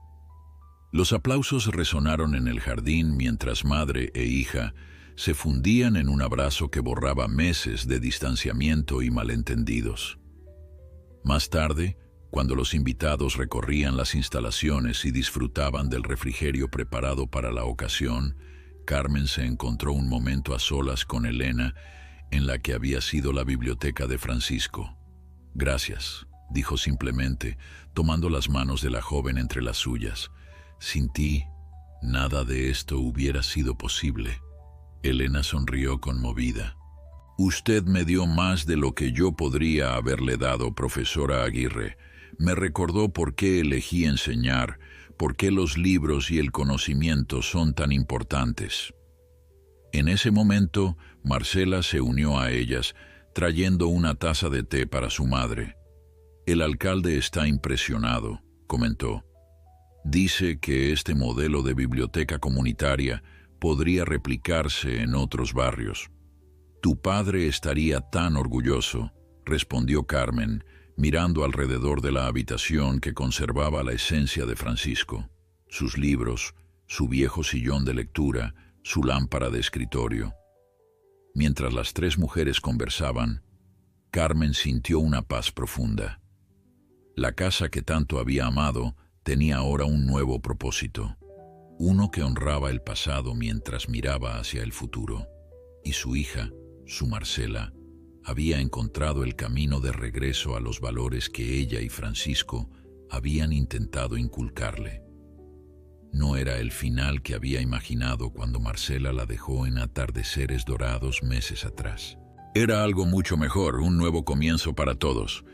Los aplausos resonaron en el jardín mientras madre e hija se fundían en un abrazo que borraba meses de distanciamiento y malentendidos. Más tarde, cuando los invitados recorrían las instalaciones y disfrutaban del refrigerio preparado para la ocasión, Carmen se encontró un momento a solas con Elena en la que había sido la biblioteca de Francisco. «Gracias», dijo simplemente, tomando las manos de la joven entre las suyas. «Sin ti, nada de esto hubiera sido posible». Elena sonrió conmovida. «Usted me dio más de lo que yo podría haberle dado, profesora Aguirre. Me recordó por qué elegí enseñar, por qué los libros y el conocimiento son tan importantes». En ese momento, Marcela se unió a ellas, trayendo una taza de té para su madre. «El alcalde está impresionado», comentó. «Dice que este modelo de biblioteca comunitaria podría replicarse en otros barrios». «Tu padre estaría tan orgulloso», respondió Carmen, mirando alrededor de la habitación que conservaba la esencia de Francisco. Sus libros, su viejo sillón de lectura, su lámpara de escritorio. Mientras las tres mujeres conversaban, Carmen sintió una paz profunda. La casa que tanto había amado tenía ahora un nuevo propósito, uno que honraba el pasado mientras miraba hacia el futuro, y su hija, su Marcela, había encontrado el camino de regreso a los valores que ella y Francisco habían intentado inculcarle. No era el final que había imaginado cuando Marcela la dejó en Atardeceres Dorados meses atrás. Era algo mucho mejor, un nuevo comienzo para todos.